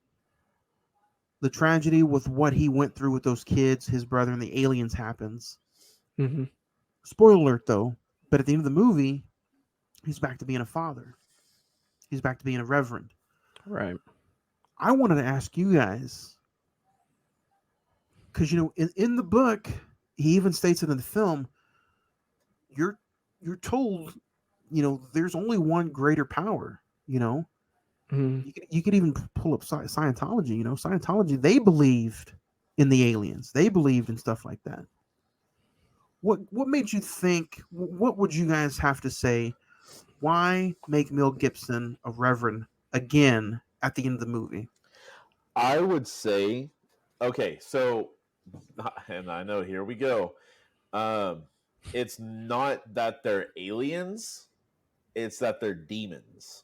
The tragedy with what he went through with those kids, his brother, and the aliens happens. Mm-hmm. Spoiler alert, though. But at the end of the movie, he's back to being a father. He's back to being a reverend. Right. I wanted to ask you guys, because in the book, he even states it in the film. You're told, there's only one greater power. Mm-hmm. You could even pull up Scientology. Scientology, they believed in the aliens. They believed in stuff like that. What made you think? What would you guys have to say? Why make Mel Gibson a reverend again at the end of the movie? I would say, okay, so, and I know, here we go. It's not that they're aliens; it's that they're demons.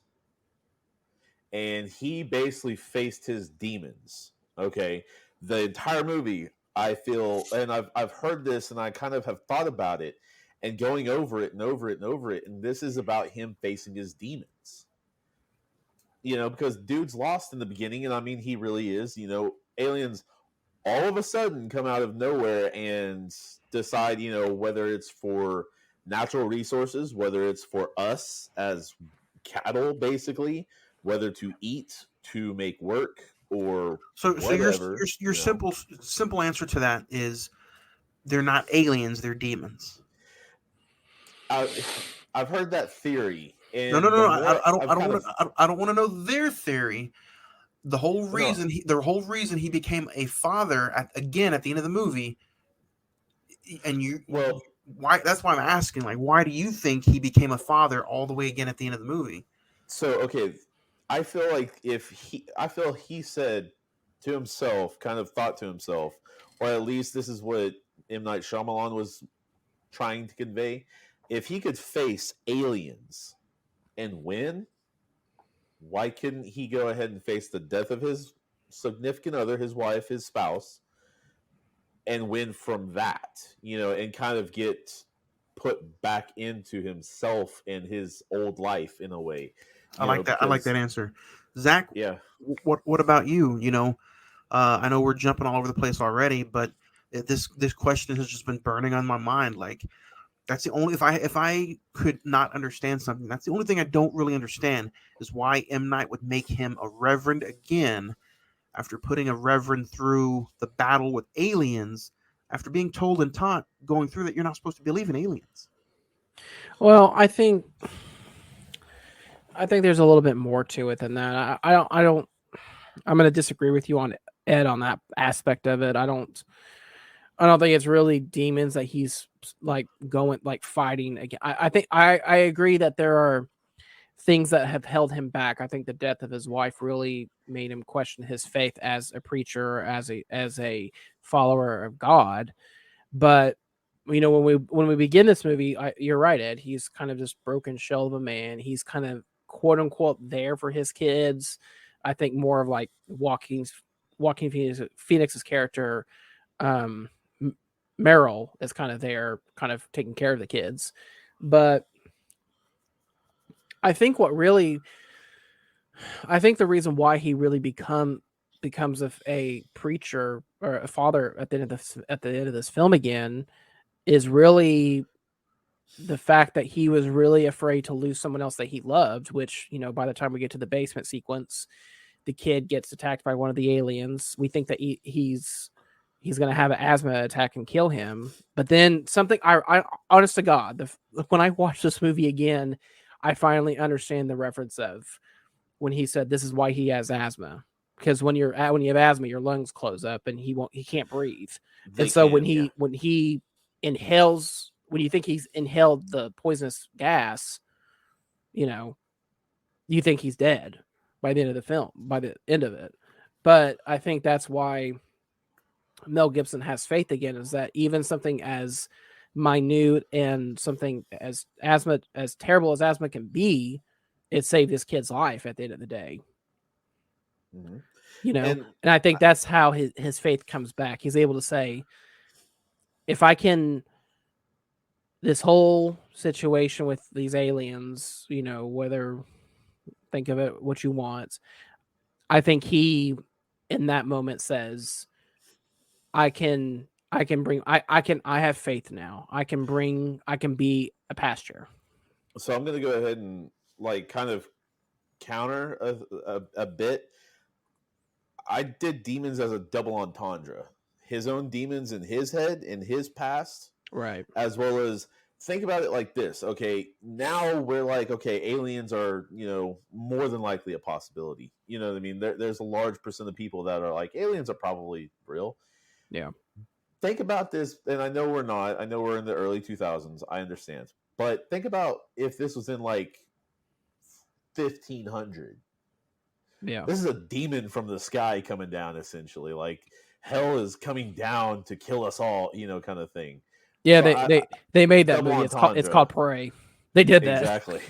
and he basically faced his demons. Okay, the entire movie, I feel, and I've heard this, and I kind of have thought about it, and going over it and over it and over it, and this is about him facing his demons. Because dude's lost in the beginning, and I mean, he really is. Aliens all of a sudden come out of nowhere and decide, whether it's for natural resources, whether it's for us as cattle, basically, whether to eat, to make work, or So whatever. your simple answer to that is they're not aliens, they're demons. I've heard that theory. And No. I don't want to know their theory. The whole reason he became a father at the end of the movie, and why? That's why I'm asking. Like, why do you think he became a father all the way again at the end of the movie? So okay, I feel like he said to himself, kind of thought to himself, or at least this is what M. Night Shyamalan was trying to convey. If he could face aliens and win, why couldn't he go ahead and face the death of his significant other, his wife, his spouse, and win from that, and kind of get put back into himself and his old life in a way. I like that. I like that answer. Zach, yeah. What about you? I know we're jumping all over the place already, but this question has just been burning on my mind. Like, that's the only, if I could not understand something, that's the only thing I don't really understand is why M. Night would make him a reverend again after putting a reverend through the battle with aliens, after being told and taught going through that you're not supposed to believe in aliens. Well, I think there's a little bit more to it than that. I'm going to disagree with you on Ed on that aspect of it. I don't think it's really demons that he's like going like fighting again. I think I agree that there are things that have held him back. I think the death of his wife really made him question his faith as a preacher, as a follower of God. But when we begin this movie, you're right, Ed. He's kind of this broken shell of a man. He's kind of quote unquote there for his kids. I think more of like Walking Phoenix's character, Meryl is kind of there, kind of taking care of the kids. But I think the reason why he really becomes a preacher or a father at the end of this film again is really the fact that he was really afraid to lose someone else that he loved, which, by the time we get to the basement sequence, the kid gets attacked by one of the aliens. We think that he's going to have an asthma attack and kill him. But then something, I honest to God, when I watch this movie again, I finally understand the reference of when he said, this is why he has asthma. Because when you have asthma, your lungs close up and he can't breathe. When he inhales, when you think he's inhaled the poisonous gas, you think he's dead by the end of the film, by the end of it. But I think that's why Mel Gibson has faith again, is that even something as minute and something as terrible as asthma can be, it saved this kid's life at the end of the day. Mm-hmm. And I think that's how his faith comes back. He's able to say, if I can, this whole situation with these aliens, whether think of it what you want, I think he in that moment says, I have faith now. I can be a pasture. So I'm going to go ahead and like kind of counter a bit. I did demons as a double entendre. His own demons in his head, in his past. Right. As well as, think about it like this. Okay, now we're like, okay, aliens are, more than likely a possibility. You know what I mean? There's a large percent of people that are like, aliens are probably real. Yeah. Think about this, and I know we're not. I know we're in the early 2000s. I understand. But think about if this was in like 1500. Yeah. This is a demon from the sky coming down, essentially. Like, hell is coming down to kill us all, kind of thing. Yeah, so they made that movie. It's called Prey. They did that. Exactly.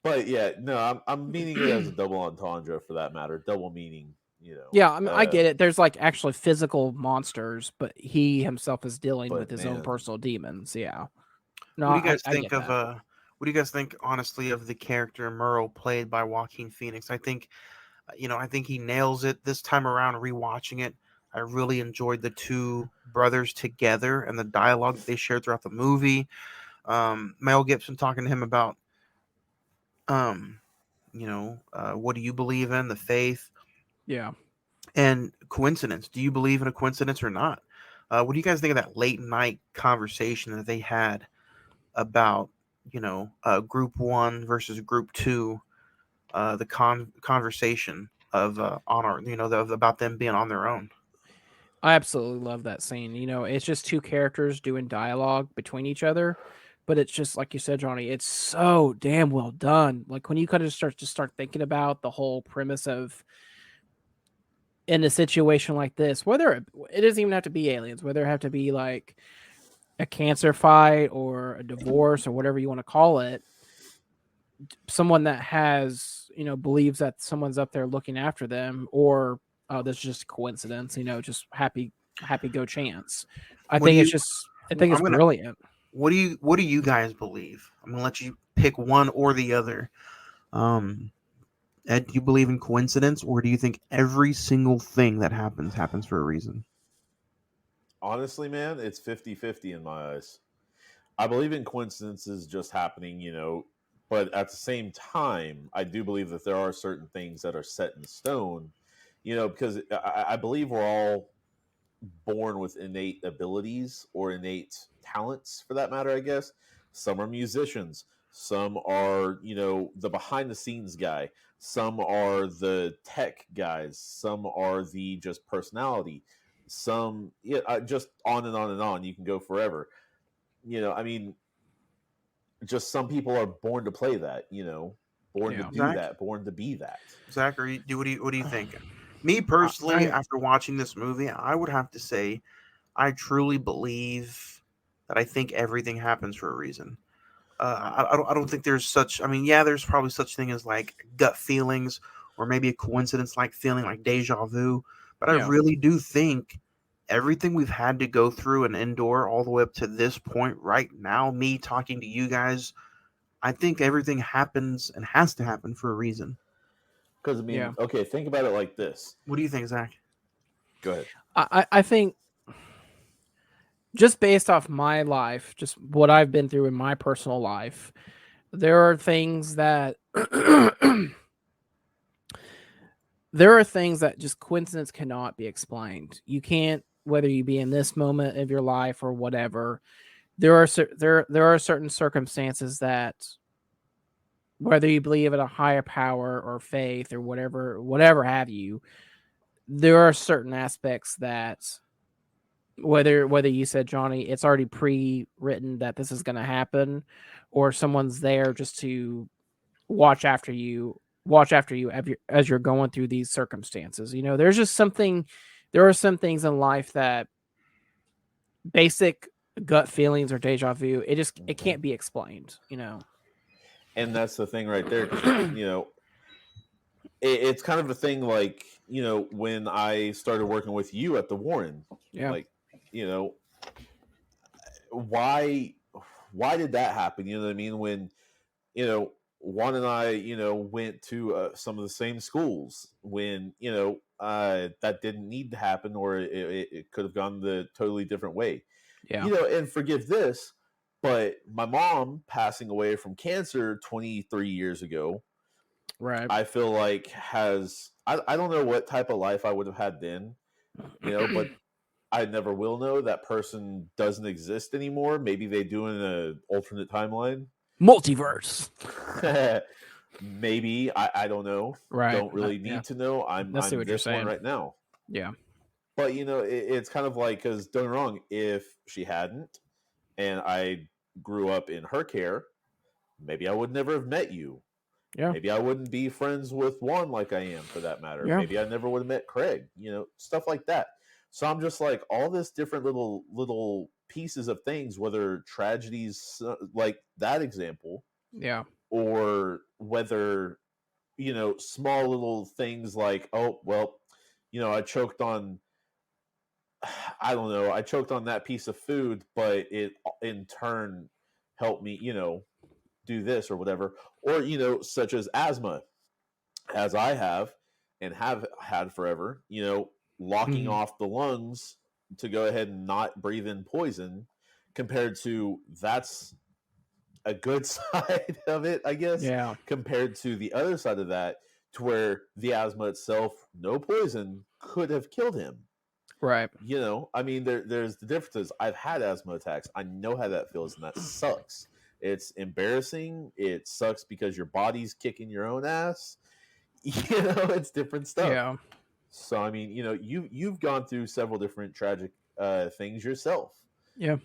But yeah, no, I'm meaning it as a double entendre for that matter, double meaning. Yeah, I mean, I get it. There's like actually physical monsters, but he himself is dealing with But his own man, personal demons. Yeah. No, What do you guys I think get of that. what do you guys think honestly of the character Merle played by Joaquin Phoenix? I think I think he nails it this time around rewatching it. I really enjoyed the two brothers together and the dialogue that they shared throughout the movie. Mel Gibson talking to him about um, what do you believe in, the faith, Yeah. and coincidence. Do you believe in a coincidence or not? What do you guys think of that late night conversation that they had about group one versus group two, the conversation of on our about them being on their own. I absolutely love that scene. It's just two characters doing dialogue between each other, but it's just like you said, Johnny. It's so damn well done. Like when you kind of start thinking about the whole premise of in a situation like this, whether it doesn't even have to be aliens, whether it have to be like a cancer fight or a divorce or whatever you want to call it, someone that has believes that someone's up there looking after them, or oh, that's just a coincidence, just happy go chance. I What do think it's you? just I think it's I'm gonna. brilliant. What do you guys believe? I'm gonna let you pick one or the other. Um, Ed, do you believe in coincidence, or do you think every single thing that happens for a reason? honestly, man, it's 50-50 in my eyes. I believe in coincidences just happening, but at the same time, I do believe that there are certain things that are set in stone, because I believe we're all born with innate abilities or innate talents for that matter, I guess. Some are musicians, some are, the behind the scenes guy, some are the tech guys, some are the just personality, some just on and on and on. You can go forever. I mean, just some people are born to play that, born to Yeah. do Zach, that, born to be that. Zach, what do you think? Me personally, I after watching this movie, I would have to say I truly believe that I think everything happens for a reason. I don't think there's such. I mean, yeah, there's probably such thing as like gut feelings or maybe a coincidence like feeling like deja vu. But I yeah really do think everything we've had to go through and endure all the way up to this point right now, me talking to you guys, I think everything happens and has to happen for a reason. Because, I yeah mean, okay, think about it like this. What do you think, Zach? Go ahead. I think just based off my life, just what I've been through in my personal life, there are things that there are things that just coincidence cannot be explained. You can't, whether you be in this moment of your life or whatever. There are certain circumstances that, whether you believe in a higher power or faith or whatever have you, there are certain aspects that, whether you said, Johnny, it's already pre-written that this is going to happen, or someone's there just to watch after you as you're going through these circumstances. There's just something. There are some things in life that basic gut feelings or deja vu. It Hmm. can't be explained. And that's the thing right there, because, it's kind of a thing like, when I started working with you at the Warren, Yeah. like, you know, why why did that happen? You know what I mean? When, Juan and I, went to some of the same schools, when, that didn't need to happen, or it could have gone the totally different way. Yeah. And forgive this, but my mom passing away from cancer 23 years ago, Right. I feel like I don't know what type of life I would have had then, but I never will know. That person doesn't exist anymore. Maybe they do in an alternate timeline. Multiverse. Maybe I don't know. Right. Don't really Yeah. need to know. I see I'm what you're this one saying. right now. Yeah. But it's kind of like, because don't get me wrong, if she hadn't and I grew up in her care, maybe I would never have met you. Yeah. Maybe I wouldn't be friends with Juan like I am, for that matter. Yeah. Maybe I never would have met Craig. Stuff like that. So I'm just like, all this different little pieces of things, whether tragedies, like that example, Yeah. or whether, small little things like, oh, well, I choked on, I don't know, I choked on that piece of food, but it in turn helped me, do this or whatever, or, such as asthma, as I have and have had forever, locking Mhm. off the lungs to go ahead and not breathe in poison, compared to that's a good side of it, I guess, Yeah. compared to the other side of that, to where the asthma itself, no poison, could have killed him. Right. I mean, there's the differences. I've had asthma attacks. I know how that feels, and that sucks. It's embarrassing. It sucks because your body's kicking your own ass. It's different stuff. Yeah. So I mean, you've gone through several different tragic things yourself. Yeah.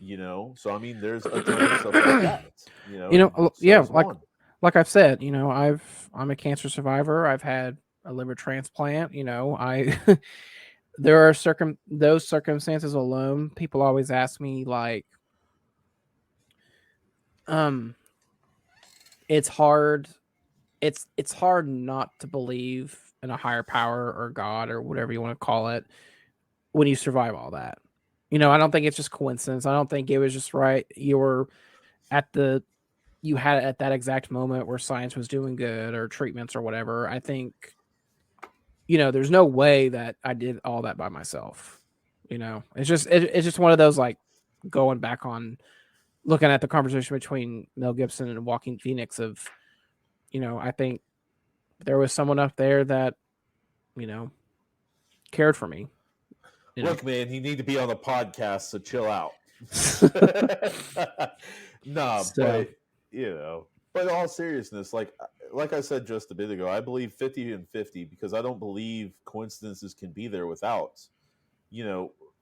So I mean, there's a ton of stuff like that. So Yeah, is one. like I've said, I'm a cancer survivor. I've had a liver transplant. I there are those circumstances alone. People always ask me like, it's hard. It's hard not to believe in a higher power or God or whatever you want to call it when you survive all that. I don't think it's just coincidence. I don't think it was just right. At the you had it at that exact moment where science was doing good or treatments or whatever. I think, there's no way that I did all that by myself. It's just one of those, like, going back on looking at the conversation between Mel Gibson and Walking Phoenix of, I think there was someone up there that, cared for me. Look, man, you need to be on the podcast, so chill out. Nah, So, but in all seriousness, like I said just a bit ago, I believe 50 and 50, because I don't believe coincidences can be there without,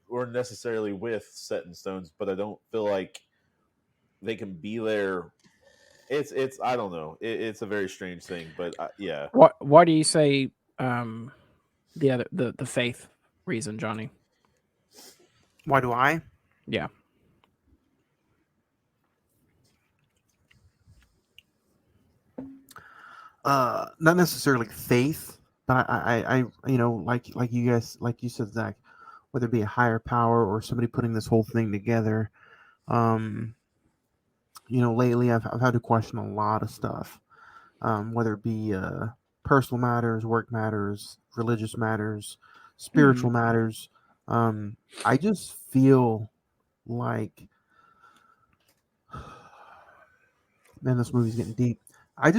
or necessarily with set in stones, but I don't feel like they can be there. It's I don't know. It's a very strange thing, but yeah. why do you say the faith reason, Johnny? Why do I? Yeah. Not necessarily faith, but like you guys, like you said, Zach, whether it be a higher power or somebody putting this whole thing together. Um, lately I've had to question a lot of stuff, whether it be personal matters, work matters, religious matters, spiritual Mhm. matters. I just feel like, man, this movie's getting deep. Okay.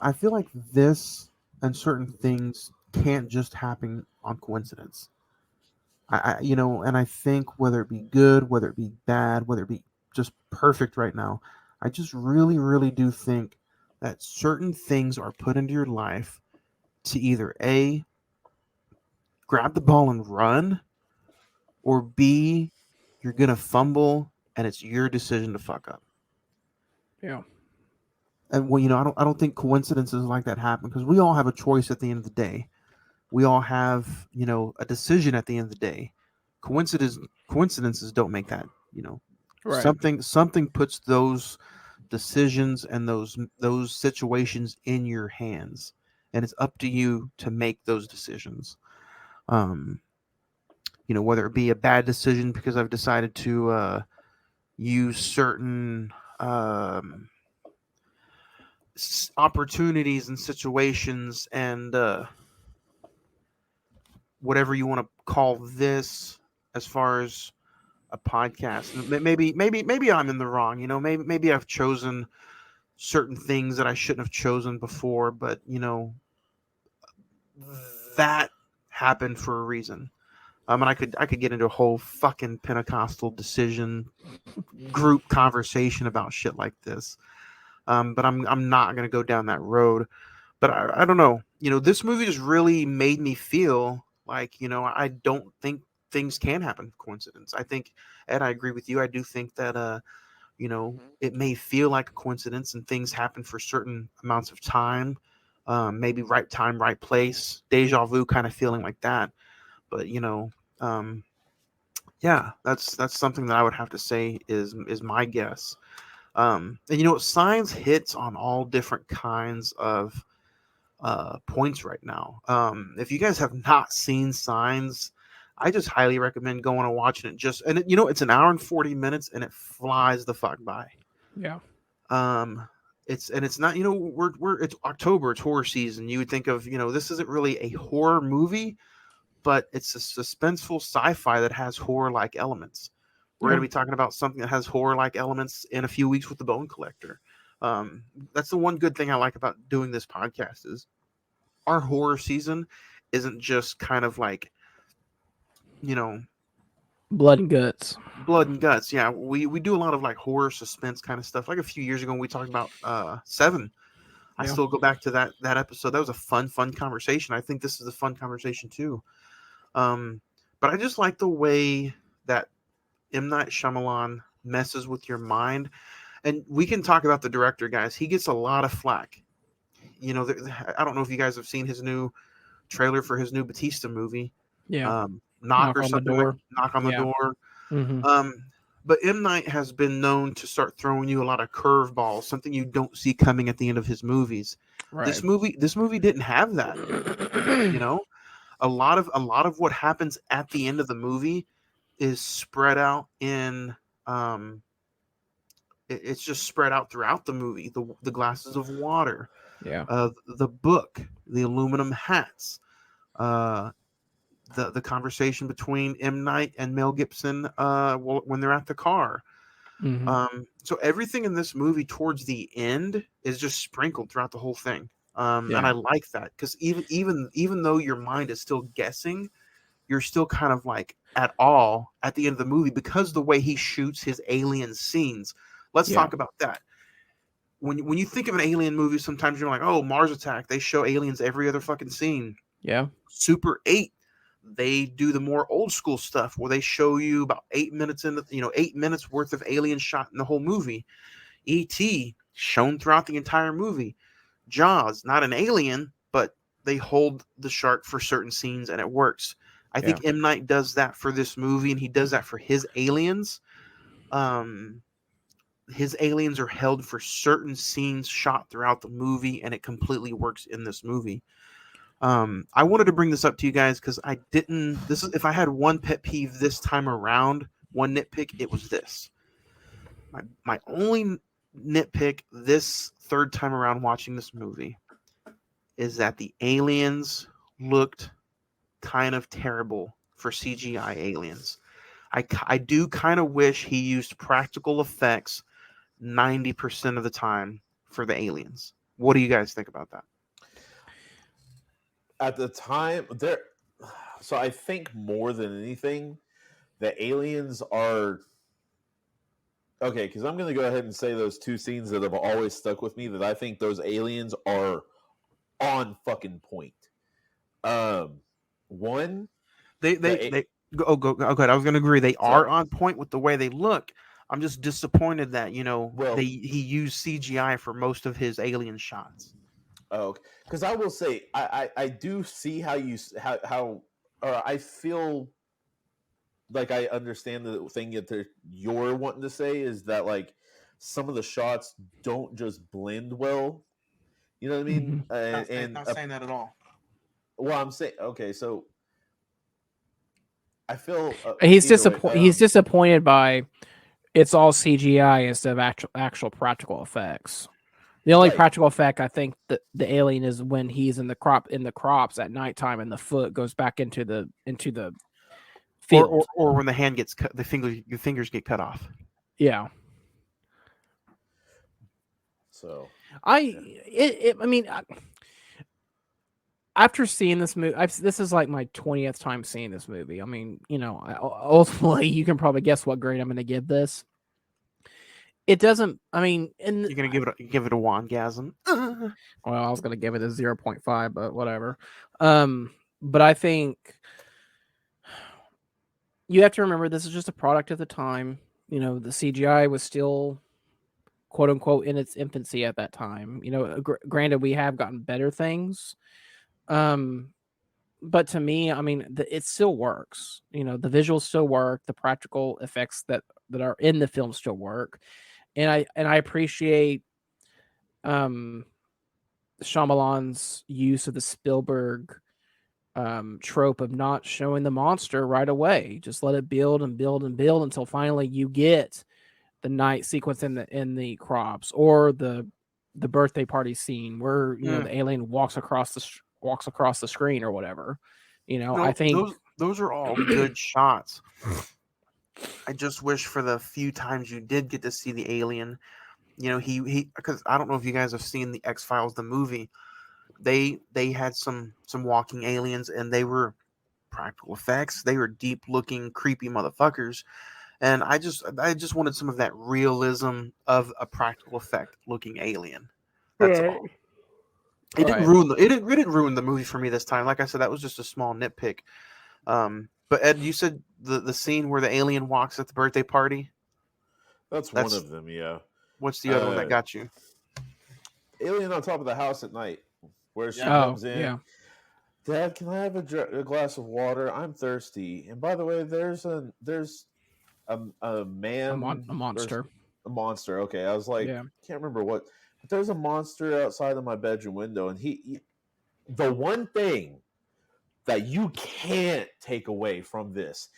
I feel like this and certain things can't just happen on coincidence. And I think whether it be good, whether it be bad, whether it be just perfect right now, I just really, really do think that certain things are put into your life to either A, grab the ball and run, or B, you're gonna fumble and it's your decision to fuck up. Yeah. And well, I don't think coincidences like that happen because we all have a choice at the end of the day. We all have, a decision at the end of the day. Coincidences don't make that, Right. something puts those decisions and those situations in your hands, and it's up to you to make those decisions. Um, whether it be a bad decision because I've decided to use certain opportunities and situations and whatever you want to call this, as far as a podcast. And maybe I'm in the wrong. Maybe I've chosen certain things that I shouldn't have chosen before, but that happened for a reason. And I could get into a whole fucking Pentecostal decision group conversation about shit like this. But I'm not gonna go down that road. But I don't know. This movie just really made me feel like, I don't think things can happen coincidence. I think, Ed, I agree with you. I do think that it may feel like a coincidence and things happen for certain amounts of time. Maybe right time, right place, deja vu kind of feeling like that. But yeah, that's something that I would have to say is my guess. And you know what? Signs hits on all different kinds of points right now. If you guys have not seen Signs, I just highly recommend going and watching it. You know, it's an hour and 40 minutes, and it flies the fuck by. Yeah. Um, it's not, you know, it's October, it's horror season. You would think of, you know, this isn't really a horror movie, but it's a suspenseful sci-fi that has horror-like elements. We're going Yeah. to be talking about something that has horror-like elements in a few weeks with the Bone Collector. That's the one good thing I like about doing this podcast is our horror season isn't just kind of like, you know, Blood and guts. blood and guts. Yeah, we do a lot of like horror suspense kind of stuff. Like a few years ago, when we talked about Seven. I Yeah. still go back to that episode. That was a fun conversation. I think this is a fun conversation too. But I just like the way that M. Night Shyamalan messes with your mind. And we can talk about the director, guys. He gets a lot of flack. You know, I don't know if you guys have seen his new trailer for his new Batista movie. Yeah. Knock or on the something like door. Knock on the Yeah. Door. Mm-hmm. But M. Night has been known to start throwing you a lot of curveballs, something you don't see coming at the end of his movies. Right. This movie didn't have that. You know, a lot of what happens at the end of the movie is spread out in it's just spread out throughout the movie. The glasses of water, Yeah. the book, the aluminum hats, the conversation between M. Night and Mel Gibson when they're at the car. Mm-hmm. So everything in this movie towards the end is just sprinkled throughout the whole thing. And I like that because even though your mind is still guessing, you're still kind of like at awe at the end of the movie because the way he shoots his alien scenes. Let's talk about that. When you think of an alien movie, sometimes you're like, oh, Mars Attack. They show aliens every other fucking scene. Yeah. Super 8. They do the more old school stuff where they show you about 8 minutes into 8 minutes worth of alien shot in the whole movie. E.T. shown throughout the entire movie. Jaws, not an alien, but they hold the shark for certain scenes and it works. I think M. Night does that for this movie, and he does that for his aliens. His aliens are held for certain scenes shot throughout the movie, and it completely works in this movie. I wanted to bring this up to you guys because I didn't. This is if I had one pet peeve this time around, one nitpick, it was this. My only nitpick this third time around watching this movie is that the aliens looked kind of terrible for CGI aliens. I do kind of wish he used practical effects 90% of the time for the aliens. What do you guys think about that? At the time, so I think more than anything, the aliens are okay. Because I'm going to go ahead and say those two scenes that have always stuck with me. That I think those aliens are on fucking point. One, They go ahead. I was going to agree. They are on point with the way they look. I'm just disappointed that he used CGI for most of his alien shots. Oh, because I will say I do see how I feel like I understand the thing that you're wanting to say is that like some of the shots don't just blend well. You know what I mean? Mm-hmm. Not saying that at all. Well, I'm saying okay, so I feel he's disappointed by it's all CGI instead of actual practical effects. The only practical effect I think that the alien is when he's in the crops at nighttime and the foot goes back into the field, or when the hand gets cut, your fingers get cut off. Yeah. So after seeing this movie, this is like my 20th time seeing this movie. I mean, ultimately, you can probably guess what grade I'm going to give this. It doesn't. I mean, you're going to give it a wangasm. Well, I was going to give it a 0.5, but whatever. But I think you have to remember this is just a product of the time. The CGI was still, quote unquote, in its infancy at that time. Granted, we have gotten better things. But to me, I mean, it still works. The visuals still work. The practical effects that are in the film still work. I appreciate Shyamalan's use of the Spielberg trope of not showing the monster right away. Just let it build and build and build until finally you get the night sequence in the crops, or the birthday party scene where the alien walks across the screen or whatever. I think those are all good shots. I just wish for the few times you did get to see the alien, he because I don't know if you guys have seen the X-Files the movie. They had some walking aliens, and they were practical effects. They were deep looking, creepy motherfuckers. And I just wanted some of that realism of a practical effect looking alien. That's all. It didn't ruin the movie for me this time. Like I said, that was just a small nitpick. But Ed, you said the scene where the alien walks at the birthday party. That's one of them, yeah. What's the other one that got you? Alien on top of the house at night, where she comes in. Yeah. Dad, can I have a glass of water? I'm thirsty. And by the way, there's a man, a monster. A monster. Okay, I was like, can't remember what. But there's a monster outside of my bedroom window, and he the one thing that you can't take away from this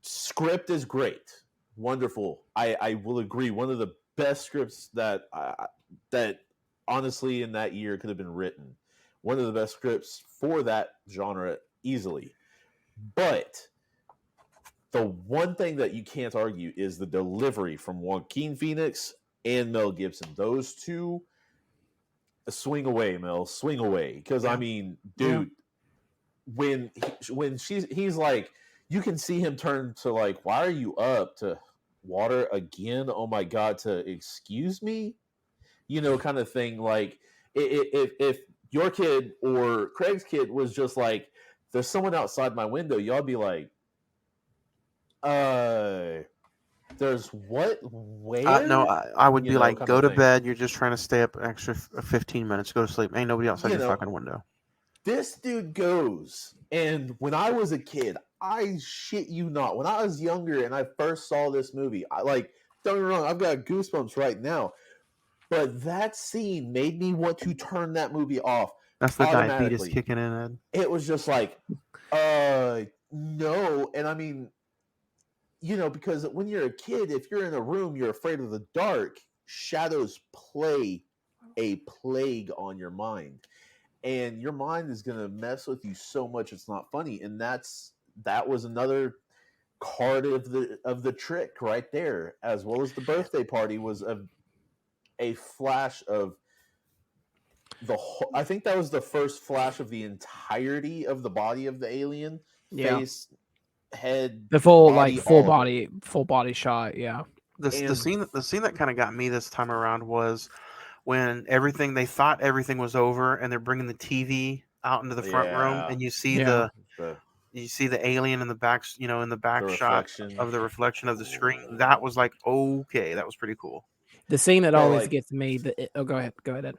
script is great, wonderful. I will agree. One of the best scripts that honestly in that year could have been written. One of the best scripts for that genre easily. But the one thing that you can't argue is the delivery from Joaquin Phoenix and Mel Gibson. Those two, swing away, Mel, swing away. Because I mean, dude, when he's like, you can see him turn to like, why are you up to water again? Oh my God, to excuse me, kind of thing. Like if your kid or Craig's kid was just like, there's someone outside my window, y'all be like, there's what? Where? No, I would be like, go to bed. You're just trying to stay up an extra 15 minutes. Go to sleep. Ain't nobody outside your fucking window. This dude goes, and when I was a kid, I shit you not, when I was younger and I first saw this movie, don't get me wrong, I've got goosebumps right now. But that scene made me want to turn that movie off. That's the diabetes kicking in, Ed. It was just like, no. And I mean, because when you're a kid, if you're in a room, you're afraid of the dark. Shadows play a plague on your mind. And your mind is going to mess with you so much it's not funny. And that was another card of the trick right there, as well as the birthday party was a flash of the whole. I think that was the first flash of the entirety of the body of the alien, face, head, the full body, full body shot. Yeah. The scene that kind of got me this time around was when they thought everything was over, and they're bringing the TV out into the front room, and you see the alien in the back, in the back shot of the reflection of the screen. That was like, okay, that was pretty cool. The scene that always gets me. Go ahead, Ed.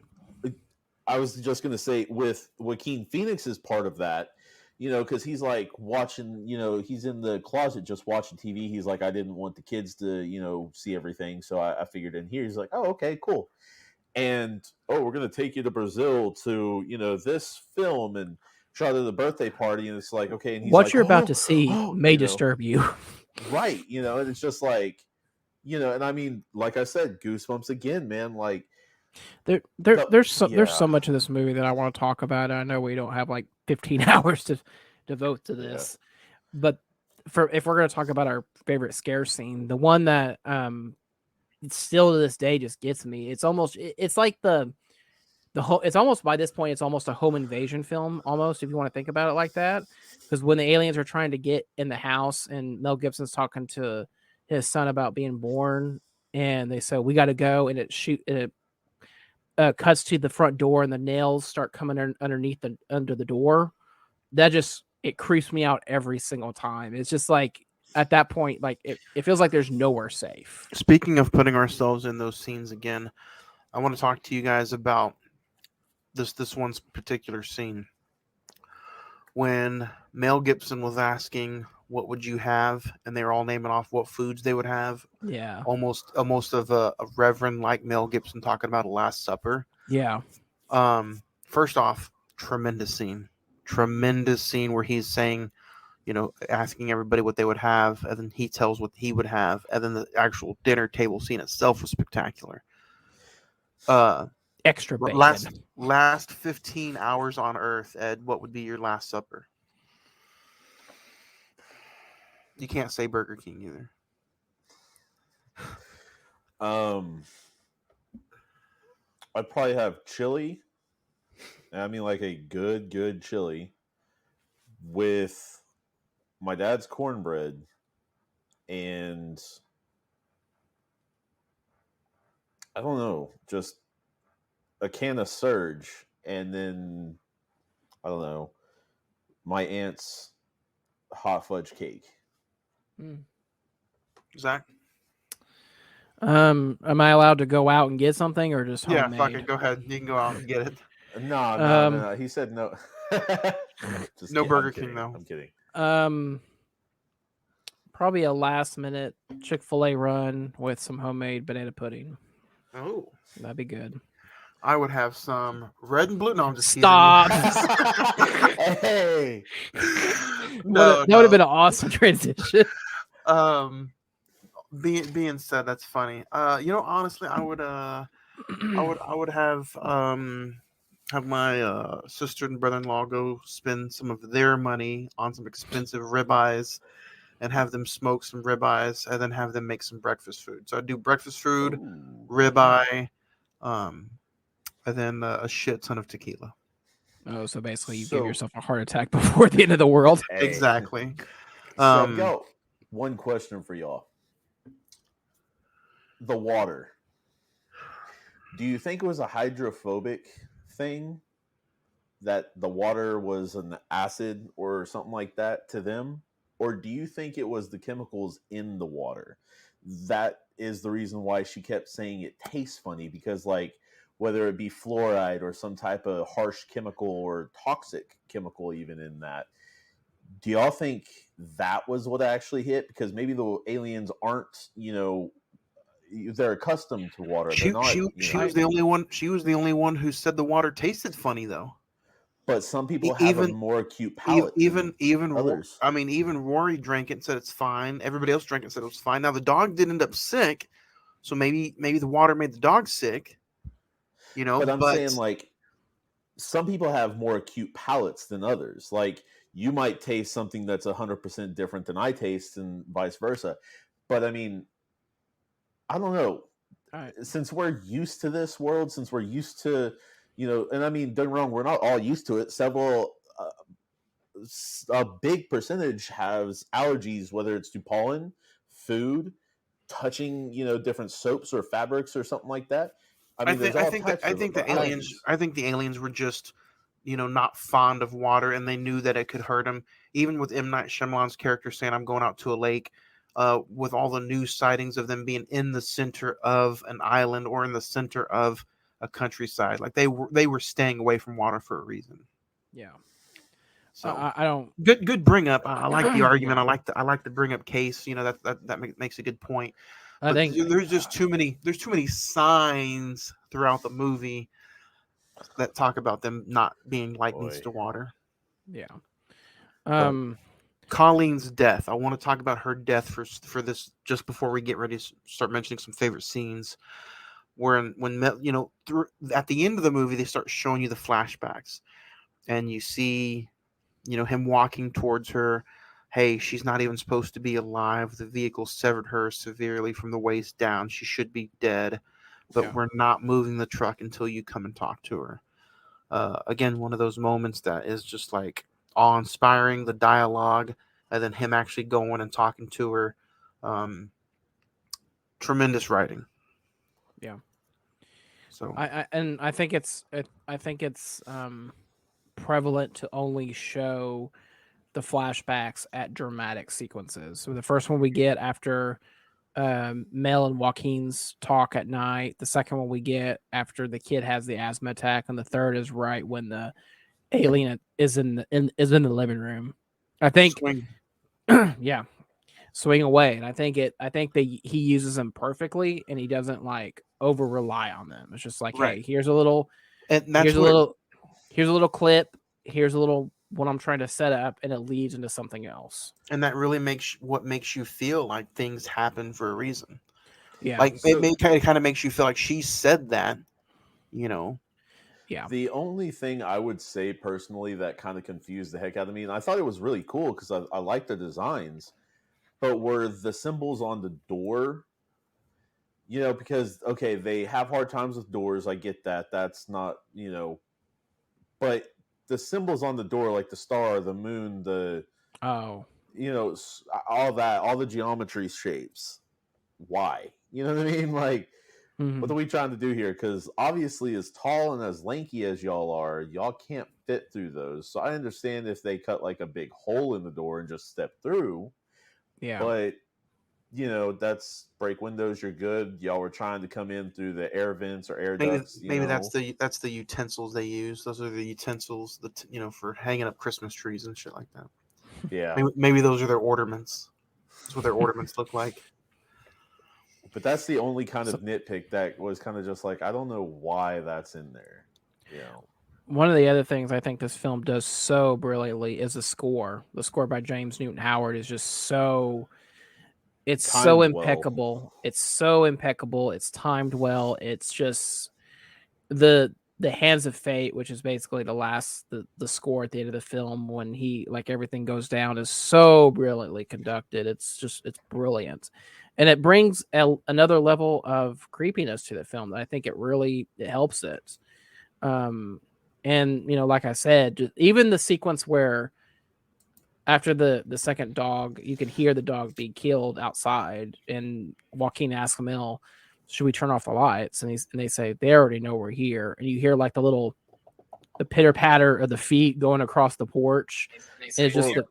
I was just gonna say, with Joaquin Phoenix's part of that, because he's like watching, he's in the closet just watching TV. He's like, I didn't want the kids to, see everything, so I figured in here. He's like, oh, okay, cool. And we're gonna take you to Brazil to this film and try to the birthday party, and it's like, okay, and he's what you're about to see may disturb you, right? And it's just like, and I mean, like I said, goosebumps again, man. Like there's so much of this movie that I want to talk about. I know we don't have like 15 hours to devote to this, but if we're gonna talk about our favorite scare scene, the one that still to this day just gets me. It's like the whole. It's almost, by this point, it's almost a home invasion film, almost, if you want to think about it like that. Because when the aliens are trying to get in the house, and Mel Gibson's talking to his son about being born, and they say, we got to go, and it cuts to the front door, and the nails start coming underneath under the door. That just, it creeps me out every single time. It's just like, at that point, like it feels like there's nowhere safe. Speaking of putting ourselves in those scenes again, I want to talk to you guys about this one particular scene when Mel Gibson was asking what would you have, and they were all naming off what foods they would have. Yeah. Almost of a reverend like Mel Gibson talking about a Last Supper. Yeah. First off, tremendous scene where he's saying, asking everybody what they would have, and then he tells what he would have, and then the actual dinner table scene itself was spectacular. Extra bacon. Last 15 hours on Earth, Ed, what would be your Last Supper? You can't say Burger King either. I'd probably have chili. I mean, like a good chili with my dad's cornbread and I don't know, just a can of Surge, and then I don't know, my aunt's hot fudge cake. Zach? Am I allowed to go out and get something or just Yeah, homemade? fuck it. Go ahead. You can go out and get it. No. He said no. Just No kidding. Burger King, though. I'm kidding. Probably a last minute Chick-fil-A run with some homemade banana pudding. Oh, that'd be good. I would have some red and blue. No, I'm just stop. Hey, no, that would have been an awesome transition. Being said, that's funny. Honestly, I would have my sister and brother-in-law go spend some of their money on some expensive ribeyes and have them smoke some ribeyes and then have them make some breakfast food. So I'd do breakfast food, ribeye, and then a shit ton of tequila. Oh, so basically you give yourself a heart attack before the end of the world. Hey. Exactly. So one question for y'all. The water. Do you think it was a hydrophobic thing? That the water was an acid or something like that to them? Or do you think it was the chemicals in the water? That is the reason why she kept saying it tastes funny, because like whether it be fluoride or some type of harsh chemical or toxic chemical even in that, do y'all think that was what actually hit? Because maybe the aliens aren't, they're accustomed to water. She was the only one. She was the only one who said the water tasted funny, though. But some people have a more acute palate. Even others. I mean, even Rory drank it and said it's fine. Everybody else drank it and said it was fine. Now the dog did end up sick, so maybe the water made the dog sick. But I'm saying like some people have more acute palates than others. Like you might taste something that's 100% different than I taste, and vice versa. But I mean, I don't know. Right. Since we're used to this world, since we're used to, and I mean, don't get me wrong, we're not all used to it. A big percentage has allergies, whether it's to pollen, food, touching, different soaps or fabrics or something like that. I mean, I think the aliens were just, not fond of water, and they knew that it could hurt them. Even with M. Night Shyamalan's character saying, "I'm going out to a lake," with all the news sightings of them being in the center of an island or in the center of a countryside, like they were staying away from water for a reason. Yeah. So I don't. Good bring up. I like the argument. I like the bring up case. That makes a good point. I think there's just too many. There's too many signs throughout the movie that talk about them not being likeness to water. Yeah. Colleen's death. I want to talk about her death for this just before we get ready to start mentioning some favorite scenes. When at the end of the movie they start showing you the flashbacks, and you see, him walking towards her. Hey, she's not even supposed to be alive. The vehicle severed her severely from the waist down. She should be dead, but we're not moving the truck until you come and talk to her. Again, one of those moments that is just like awe-inspiring, the dialogue, and then him actually going and talking to her. Tremendous writing. Yeah. So I think it's prevalent to only show the flashbacks at dramatic sequences. So the first one we get after Mel and Joaquin's talk at night. The second one we get after the kid has the asthma attack, and the third is right when the alien is in the living room. I think Yeah, swing away, and I think that he uses them perfectly, and he doesn't like over rely on them. It's just like, Right. hey, here's a little, And that's here's a where little, here's a little clip, here's a little what I'm trying to set up, and it leads into something else. and that really makes what makes you feel like things happen for a reason. Yeah, Like it So may kind of makes you feel like she said that, you know. yeah, the only thing I would say personally that kind of confused the heck out of me, and I thought it was really cool because I like the designs, but were the symbols on the door. Because okay, they have hard times with doors. I get that. That's not but the symbols on the door, like the star, the moon, the oh, all that, all the geometry shapes. Why? You know what I mean? Like, what mhm. are we trying to do here? Because obviously, as tall and as lanky as y'all are, y'all can't fit through those. So I understand if they cut like a big hole in the door and just step through, Yeah, but that's break windows. You're good. Y'all were trying to come in through the air vents or air Maybe ducts. maybe that's the utensils they use. Those are the utensils that for hanging up Christmas trees and shit like that. Yeah. Maybe those are their ornaments. That's what their ornaments look like. But that's the only kind so of nitpick that was kind of just like, I don't know why that's in there. You know, one of the other things I think this film does so brilliantly is the score. The score by James Newton Howard is just so it's so timed well. impeccable. It's so impeccable. It's timed well. It's just the Hands of Fate, which is basically the score at the end of the film when he like everything goes down, is so brilliantly conducted. It's brilliant, and it brings another level of creepiness to the film that I think it helps it. Um, and like I said, even the sequence where after the second dog, you can hear the dog be killed outside, and Joaquin asks Mel, "Should we turn off the lights?" And they say they already know we're here, and you hear like the pitter patter of the feet going across the porch, and it's just Well,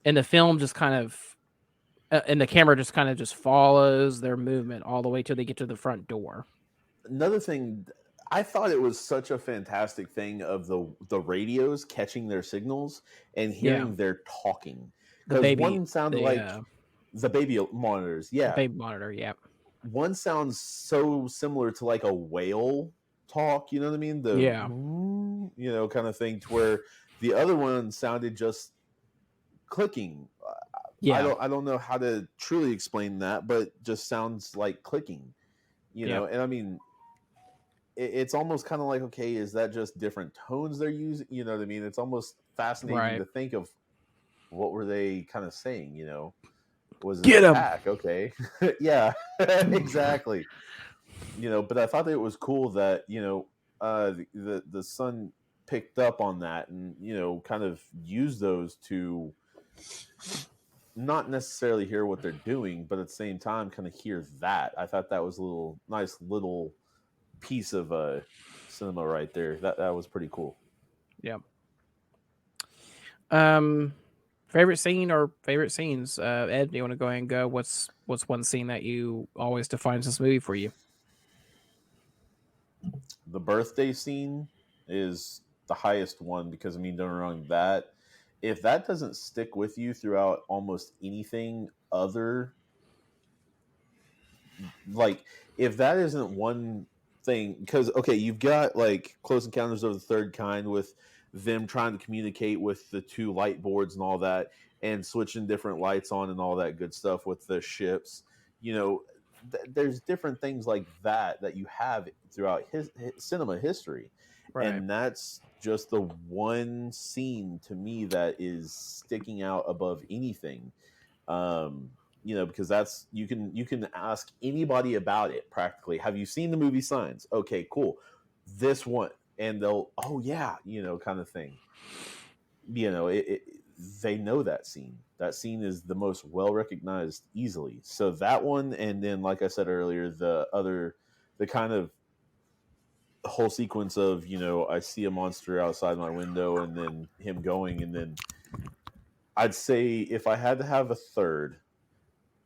and the film just kind of and the camera just kind of just follows their movement all the way till they get to the front door. another thing, I thought it was such a fantastic thing of the radios catching their signals and Yeah, hearing their talking, the because baby, one sounded the like the baby monitors. Yeah, baby monitor. Yeah, one sounds so similar to like a whale talk. You know what I mean? The yeah, kind of thing, to where the other one sounded just clicking. yeah, I don't know how to truly explain that, but just sounds like clicking. yeah. And I mean, it's almost kind of like, okay, is that just different tones they're using? You know what I mean? It's almost fascinating Right. to think of what were they kind of saying. Was it Get him. attack? Okay, yeah, exactly. But I thought that it was cool that the son picked up on that and kind of used those to not necessarily hear what they're doing, but at the same time kind of hear that. I thought that was a nice little piece of cinema right there. That was pretty cool. Yeah. Favorite scene or favorite scenes? Ed, do you want to go ahead and go? What's one scene that you always defines this movie for you? The birthday scene is the highest one because, I mean, don't get me wrong, that if that doesn't stick with you throughout almost anything other, like if that isn't one thing, because okay, you've got like Close Encounters of the Third Kind with them trying to communicate with the two light boards and all that, and switching different lights on and all that good stuff with the ships. There's different things like that you have throughout his cinema history, Right. and that's just the one scene to me that is sticking out above anything. Because that's you can ask anybody about it practically. Have you seen the movie Signs? Okay, cool. This one, and they'll, oh yeah, kind of thing. They know that scene. That scene is the most well recognized easily. So that one, and then like I said earlier, the kind of whole sequence of I see a monster outside my window, and then him going, and then I'd say if I had to have a third,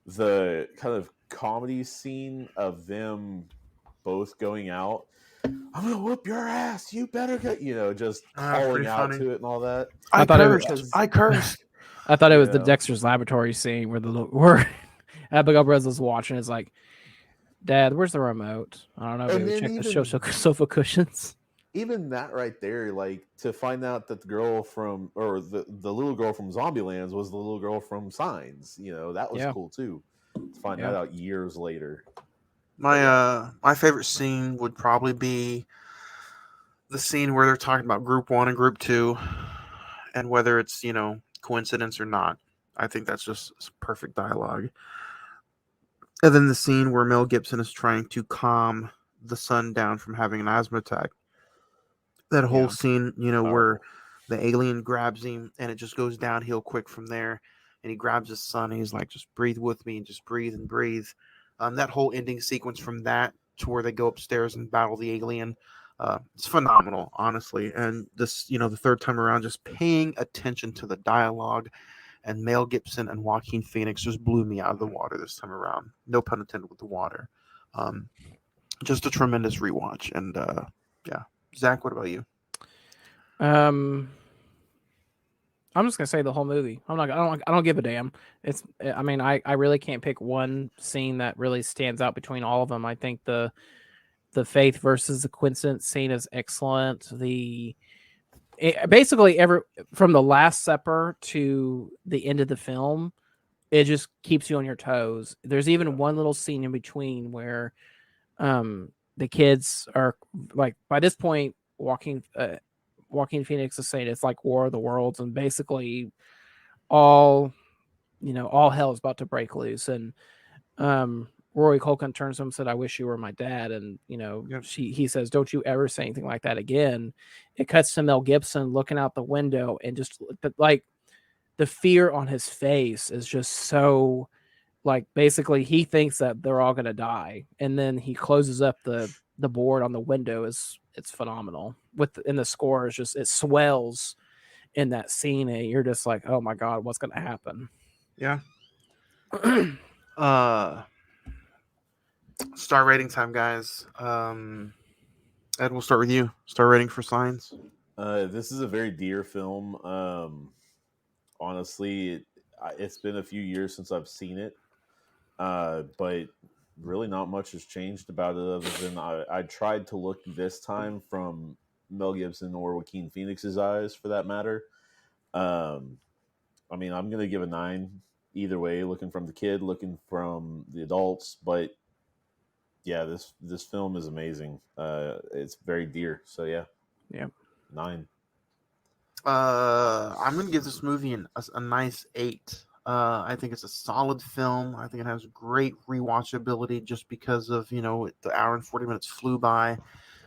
the kind of comedy scene of them both going out, I'm gonna whoop your ass, you better get, just That's calling pretty out funny. to it and all that. I I thought it was cursed. Because I cursed. I thought it was the Yeah. Dexter's Laboratory scene where Abigail Breslau's watching. Is like, Dad, where's the remote? I don't know. And Maybe then check the even sofa cushions. even that right there, like to find out that the girl from or the little girl from Zombielands was the little girl from Signs, that was Yeah, cool too. To find yeah, that out years later. But My yeah. my favorite scene would probably be the scene where they're talking about group 1 and group 2 and whether it's, coincidence or not. I think that's just perfect dialogue. And then the scene where Mel Gibson is trying to calm the son down from having an asthma attack. That whole yeah, scene, where Powerful. the alien grabs him and it just goes downhill quick from there. And he grabs his son and he's like, just breathe with me and just breathe and breathe. That whole ending sequence from that to where they go upstairs and battle the alien. It's phenomenal, honestly. And this, the third time around, just paying attention to the dialogue and Mel Gibson and Joaquin Phoenix just blew me out of the water this time around. No pun intended with the water. Um, just a tremendous rewatch. And yeah, Zach, what about you? Um, I'm just gonna say the whole movie. I don't give a damn. I mean, I really can't pick one scene that really stands out between all of them. I think the faith versus the coincidence scene is excellent. Basically ever from the Last Supper to the end of the film, it just keeps you on your toes. There's even one little scene in between where the kids are like, by this point, Walking Phoenix is saying it's like War of the Worlds, and basically all all hell is about to break loose. And Rory Culkin turns to him and said, "I wish you were my dad." And Yep. he says, "Don't you ever say anything like that again." It cuts to Mel Gibson looking out the window, and just like the fear on his face is just so, like, basically he thinks that they're all gonna die, and then he closes up the board on the window. It's phenomenal. And the score is just, it swells in that scene, and you're just like, oh my god, what's gonna happen? Yeah. uh, Star rating time, guys. Ed, we'll start with you. Star rating for Signs. This is a very dear film. Honestly, it's been a few years since I've seen it, but really not much has changed about it other than I tried to look this time from Mel Gibson or Joaquin Phoenix's eyes, for that matter. Um, I mean, I'm gonna give a 9 either way, looking from the kid, looking from the adults, but yeah, this film is amazing. It's very dear, so yeah, Yeah. 9. I'm gonna give this movie a nice 8. I think it's a solid film. I think it has great rewatchability just because of the hour and 40 minutes flew by.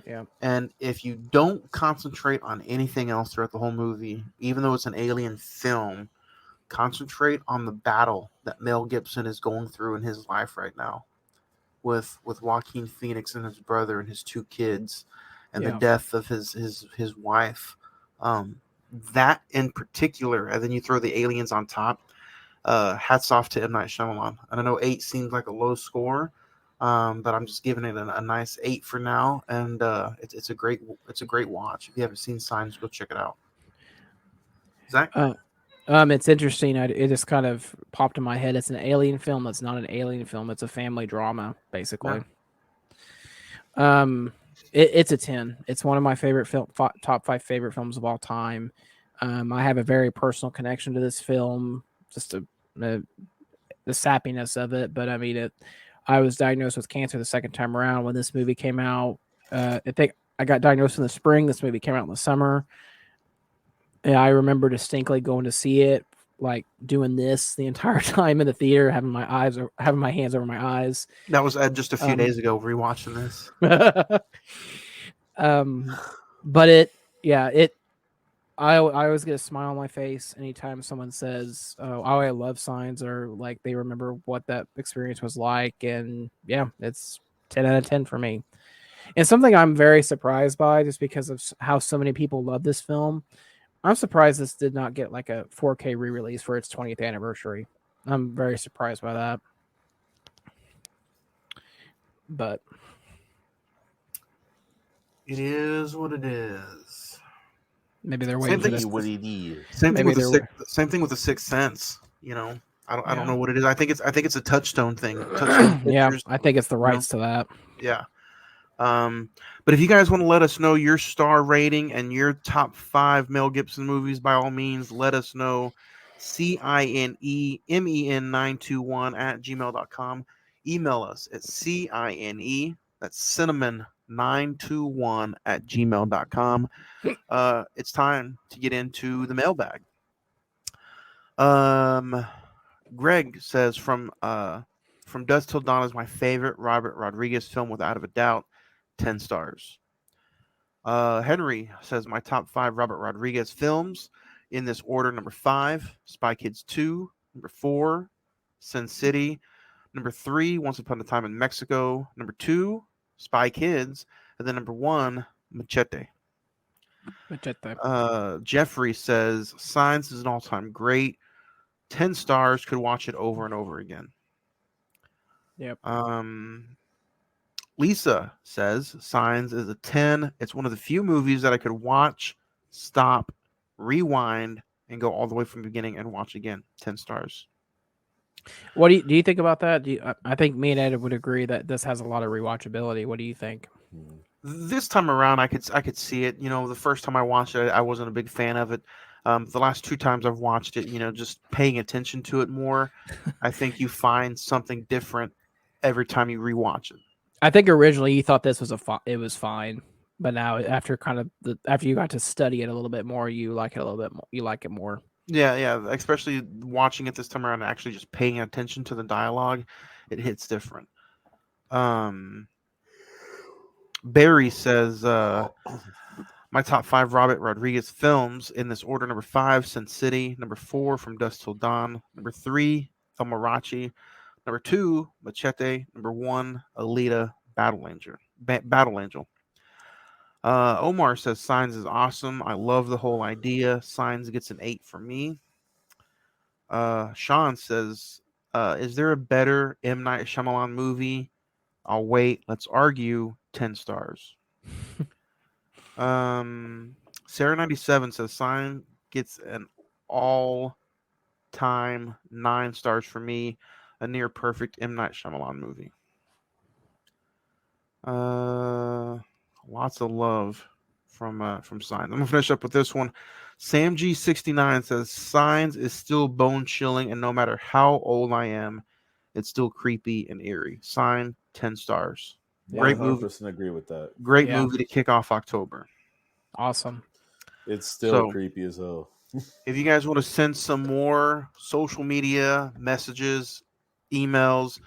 Yeah. And if you don't concentrate on anything else throughout the whole movie, even though it's an alien film, concentrate on the battle that Mel Gibson is going through in his life right now with Joaquin Phoenix and his brother and his 2 kids and the Yeah. death of his wife. Um, that in particular, and then you throw the aliens on top. Hats off to M. Night Shyamalan. And I know 8 seems like a low score, but I'm just giving it a nice 8 for now. And it's a great watch. If you haven't seen Signs, go check it out. Zach? Uh, it's interesting. It just kind of popped in my head. It's an alien film. It's not an alien film. It's a family drama, Yeah. basically. Um, it's a 10. It's one of my favorite top 5 favorite films of all time. I have a very personal connection to this film, just the sappiness of it. But I mean, I was diagnosed with cancer the second time around when this movie came out. I think I got diagnosed in the spring. This movie came out in the summer. And I remember distinctly going to see it, like doing this the entire time in the theater, having my hands over my eyes. That was Ed just a few Um, days ago rewatching this. um, but I always get a smile on my face anytime someone says, "Oh, I love Signs," or like they remember what that experience was like. And yeah, it's 10 out of 10 for me. And something I'm very surprised by, just because of how so many people love this film. I'm surprised this did not get like a 4K re-release for its 20th anniversary. I'm very surprised by that. But It is what it is. Maybe they're Same waiting for thing. this. What he need. Same thing Maybe with the they're. same thing with the Sixth Sense. You know, I don't Yeah. know what it is. I think it's a Touchstone thing. Touchstone Yeah, pictures. I think it's the You know, rights to that. yeah. But if you guys want to let us know your star rating and your top 5 Mel Gibson movies, by all means, let us know. CINEMEN921 at gmail.com. Email us at CINE, that's cinnamon921 at gmail.com. It's time to get into the mailbag. Greg says from Dusk Till Dawn is my favorite Robert Rodriguez film without a doubt. 10 stars. Henry says my top 5 Robert Rodriguez films in this order: number 5, Spy Kids 2; number 4, Sin City; number 3, Once Upon a Time in Mexico; number 2, Spy Kids; and then number 1, Machete. Jeffrey says Signs is an all-time great. 10 stars, could watch it over and over again. Yep. Lisa says Signs is a 10. It's one of the few movies that I could watch, stop, rewind, and go all the way from the beginning and watch again. 10 stars. What do you think about that? I think me and Ed would agree that this has a lot of rewatchability. What do you think? This time around, I could see it. You know, the first time I watched it, I wasn't a big fan of it. The last 2 times I've watched it, you know, just paying attention to it more, I think you find something different every time you rewatch it. I think originally you thought this was it was fine, but now after after you got to study it a little bit more, you like it a little bit more. You like it more. Yeah, especially watching it this time around and actually just paying attention to the dialogue, it hits different. Barry says my top 5 Robert Rodriguez films in this order: number 5, Sin City; number 4, From Dusk Till Dawn; number 3, El Mariachi; number 2, Machete; number 1, Alita, Battle Angel. Omar says Signs is awesome. I love the whole idea. Signs gets an 8 from me. Sean says, is there a better M. Night Shyamalan movie? I'll wait. Let's argue. 10 stars. Sarah97 says Sign gets an all-time 9 stars for me. A near perfect M. Night Shyamalan movie. Lots of love from Signs. I'm gonna finish up with this one. Sam G69 says Signs is still bone chilling, and no matter how old I am, it's still creepy and eerie. Sign 10 stars. Great movie. 100% agree with that. Great movie to kick off October. Awesome. It's still creepy as hell. If you guys want to send some more social media messages, emails,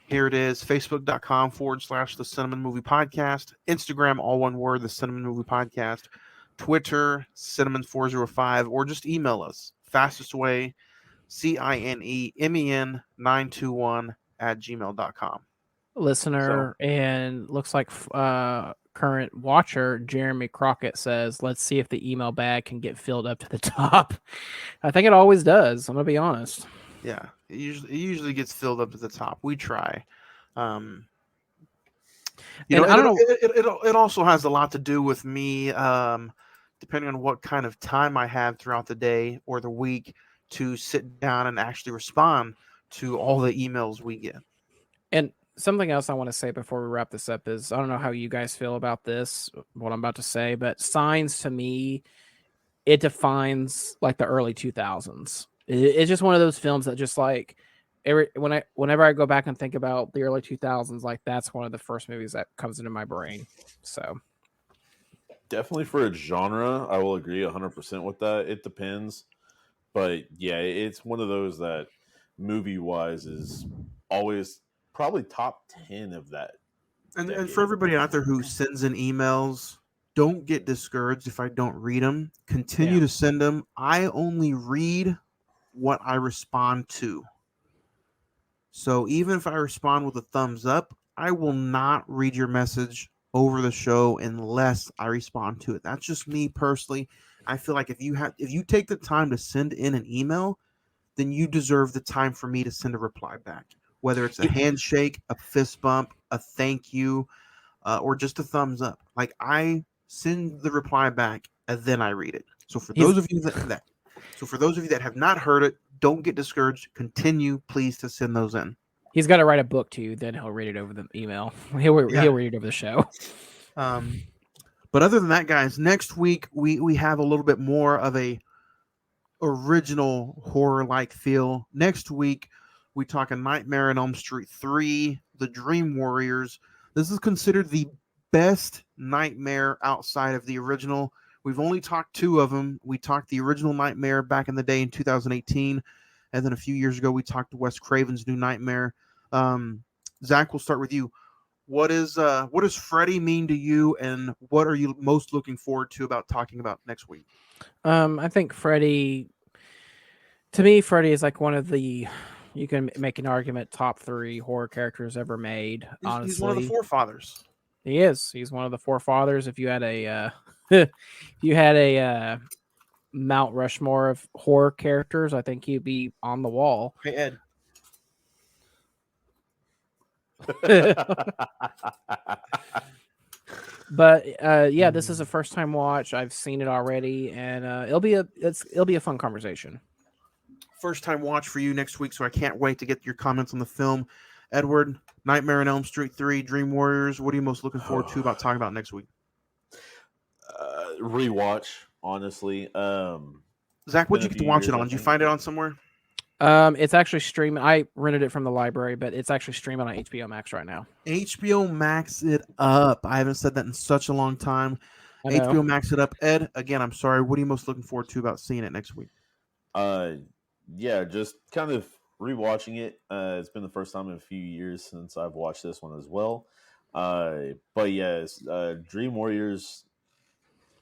here it is: Facebook.com/The Cine-Men Movie Podcast. Instagram, all one word, The Cine-Men Movie Podcast. Twitter, Cine-Men405, or just email us. Fastest way, CINEMEN921 at gmail.com. Listener, and looks like current watcher Jeremy Crockett says, let's see if the email bag can get filled up to the top. I think it always does. I'm gonna be honest. Yeah, it usually gets filled up to the top. We try. You know, I don't know. It also has a lot to do with me, depending on what kind of time I have throughout the day or the week to sit down and actually respond to all the emails we get. And something else I want to say before we wrap this up is, I don't know how you guys feel about this, what I'm about to say, but Signs, to me, it defines like the early 2000s. It's just one of those films that just like whenever I go back and think about the early 2000s, like that's one of the first movies that comes into my brain. So definitely for a genre, I will agree 100% with that. It depends, but yeah, it's one of those that movie wise is always probably top 10 of that. And for everybody out there who sends in emails, don't get discouraged if I don't read them. Continue to send them. I only read what I respond to. So even if I respond with a thumbs up, I will not read your message over the show unless I respond to it. That's just me personally. I feel like if you take the time to send in an email, then you deserve the time for me to send a reply back. Whether it's a handshake, a fist bump, a thank you, or just a thumbs up. Like, I send the reply back and then I read it. So for those of you that have not heard it, don't get discouraged. Continue, please, to send those in. He's got to write a book to you, then he'll read it over the email. He'll read it over the show. But other than that, guys, next week we have a little bit more of a original horror-like feel. Next week we talk a Nightmare on Elm Street 3, The Dream Warriors. This is considered the best Nightmare outside of the original. We've only talked 2 of them. We talked the original Nightmare back in the day in 2018, and then a few years ago we talked Wes Craven's New Nightmare. Zach, we'll start with you. What does Freddy mean to you, and what are you most looking forward to about talking about next week? I think Freddy, to me, Freddy is like one of the, you can make an argument, top 3 horror characters ever made. Honestly, he's one of the forefathers. He is. He's one of the forefathers. If you had a Mount Rushmore of horror characters, I think he'd be on the wall. Hey, Ed. But yeah, this is a first time watch. I've seen it already, and it'll be a fun conversation. First time watch for you next week, so I can't wait to get your comments on the film. Edward, Nightmare on Elm Street 3, Dream Warriors. What are you most looking forward to about talking about next week? Rewatch, honestly. Zach, what'd you get to watch it on? Did you find it on somewhere? It's actually streaming. I rented it from the library, but it's actually streaming on HBO Max right now. HBO Max it up. I haven't said that in such a long time. HBO Max it up. Ed, again, I'm sorry. What are you most looking forward to about seeing it next week? Yeah, just kind of rewatching it. It's been the first time in a few years since I've watched this one as well. But yes, Dream Warriors,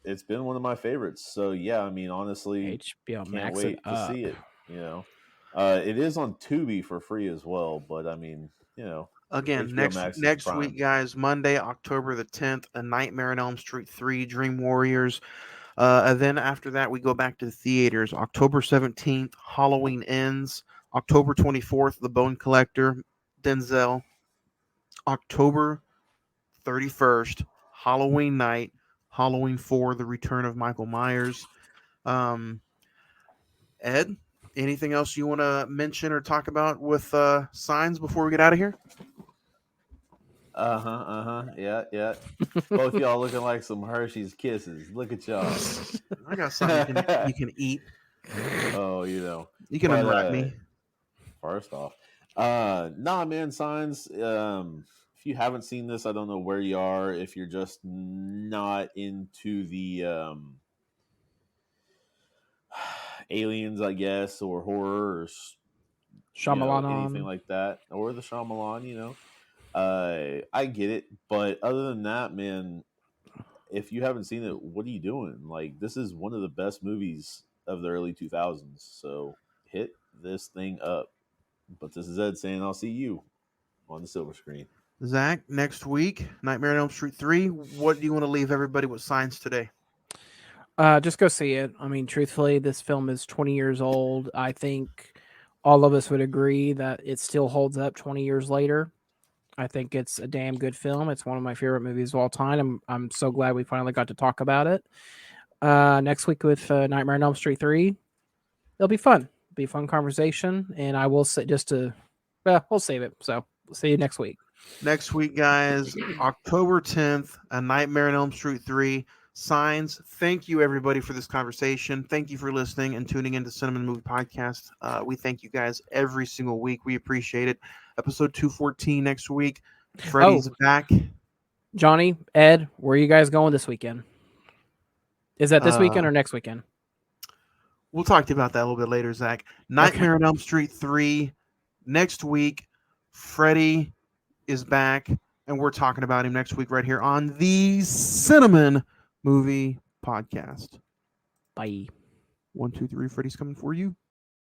it's been one of my favorites. So yeah, I mean, honestly, HBO Max can't wait to see it. You know, it is on Tubi for free as well. But I mean, you know, again, next week, guys, Monday, October the 10th, A Nightmare on Elm Street 3, Dream Warriors. And then after that, we go back to the theaters. October 17th, Halloween Ends. October 24th, The Bone Collector, Denzel. October 31st, Halloween Night, Halloween 4, The Return of Michael Myers. Ed, anything else you want to mention or talk about with Signs before we get out of here? Yeah. Both y'all looking like some Hershey's Kisses. Look at y'all. I got something you can eat. Oh, you know. You can unwrap me. First off. Nah, man, Signs. If you haven't seen this, I don't know where you are. If you're just not into the aliens, I guess, or horror, or Shyamalan, anything like that, or the Shyamalan, you know. I get it, but other than that, man, if you haven't seen it, what are you doing? Like, this is one of the best movies of the early 2000s, so hit this thing up. But this is Ed saying I'll see you on the silver screen. Zach, next week, Nightmare on Elm Street 3. What do you want to leave everybody with Signs today? Just go see it. I mean, truthfully, this film is 20 years old. I think all of us would agree that it still holds up 20 years later. I think it's a damn good film. It's one of my favorite movies of all time. I'm so glad we finally got to talk about it. Next week with Nightmare on Elm Street 3, it'll be fun. It'll be a fun conversation, and I will say we'll save it. So we'll see you next week. Next week, guys, October 10th, A Nightmare on Elm Street 3, Signs. Thank you, everybody, for this conversation. Thank you for listening and tuning into Cine-Men Movie Podcast. We thank you guys every single week. We appreciate it. Episode 214 next week. Freddy's back. Johnny, Ed, where are you guys going this weekend? Is that this weekend or next weekend? We'll talk to you about that a little bit later, Zach. Nightmare on Elm Street 3 next week. Freddy is back, and we're talking about him next week right here on the Cine-Men Movie Podcast. Bye. 1, 2, 3. Freddy's coming for you.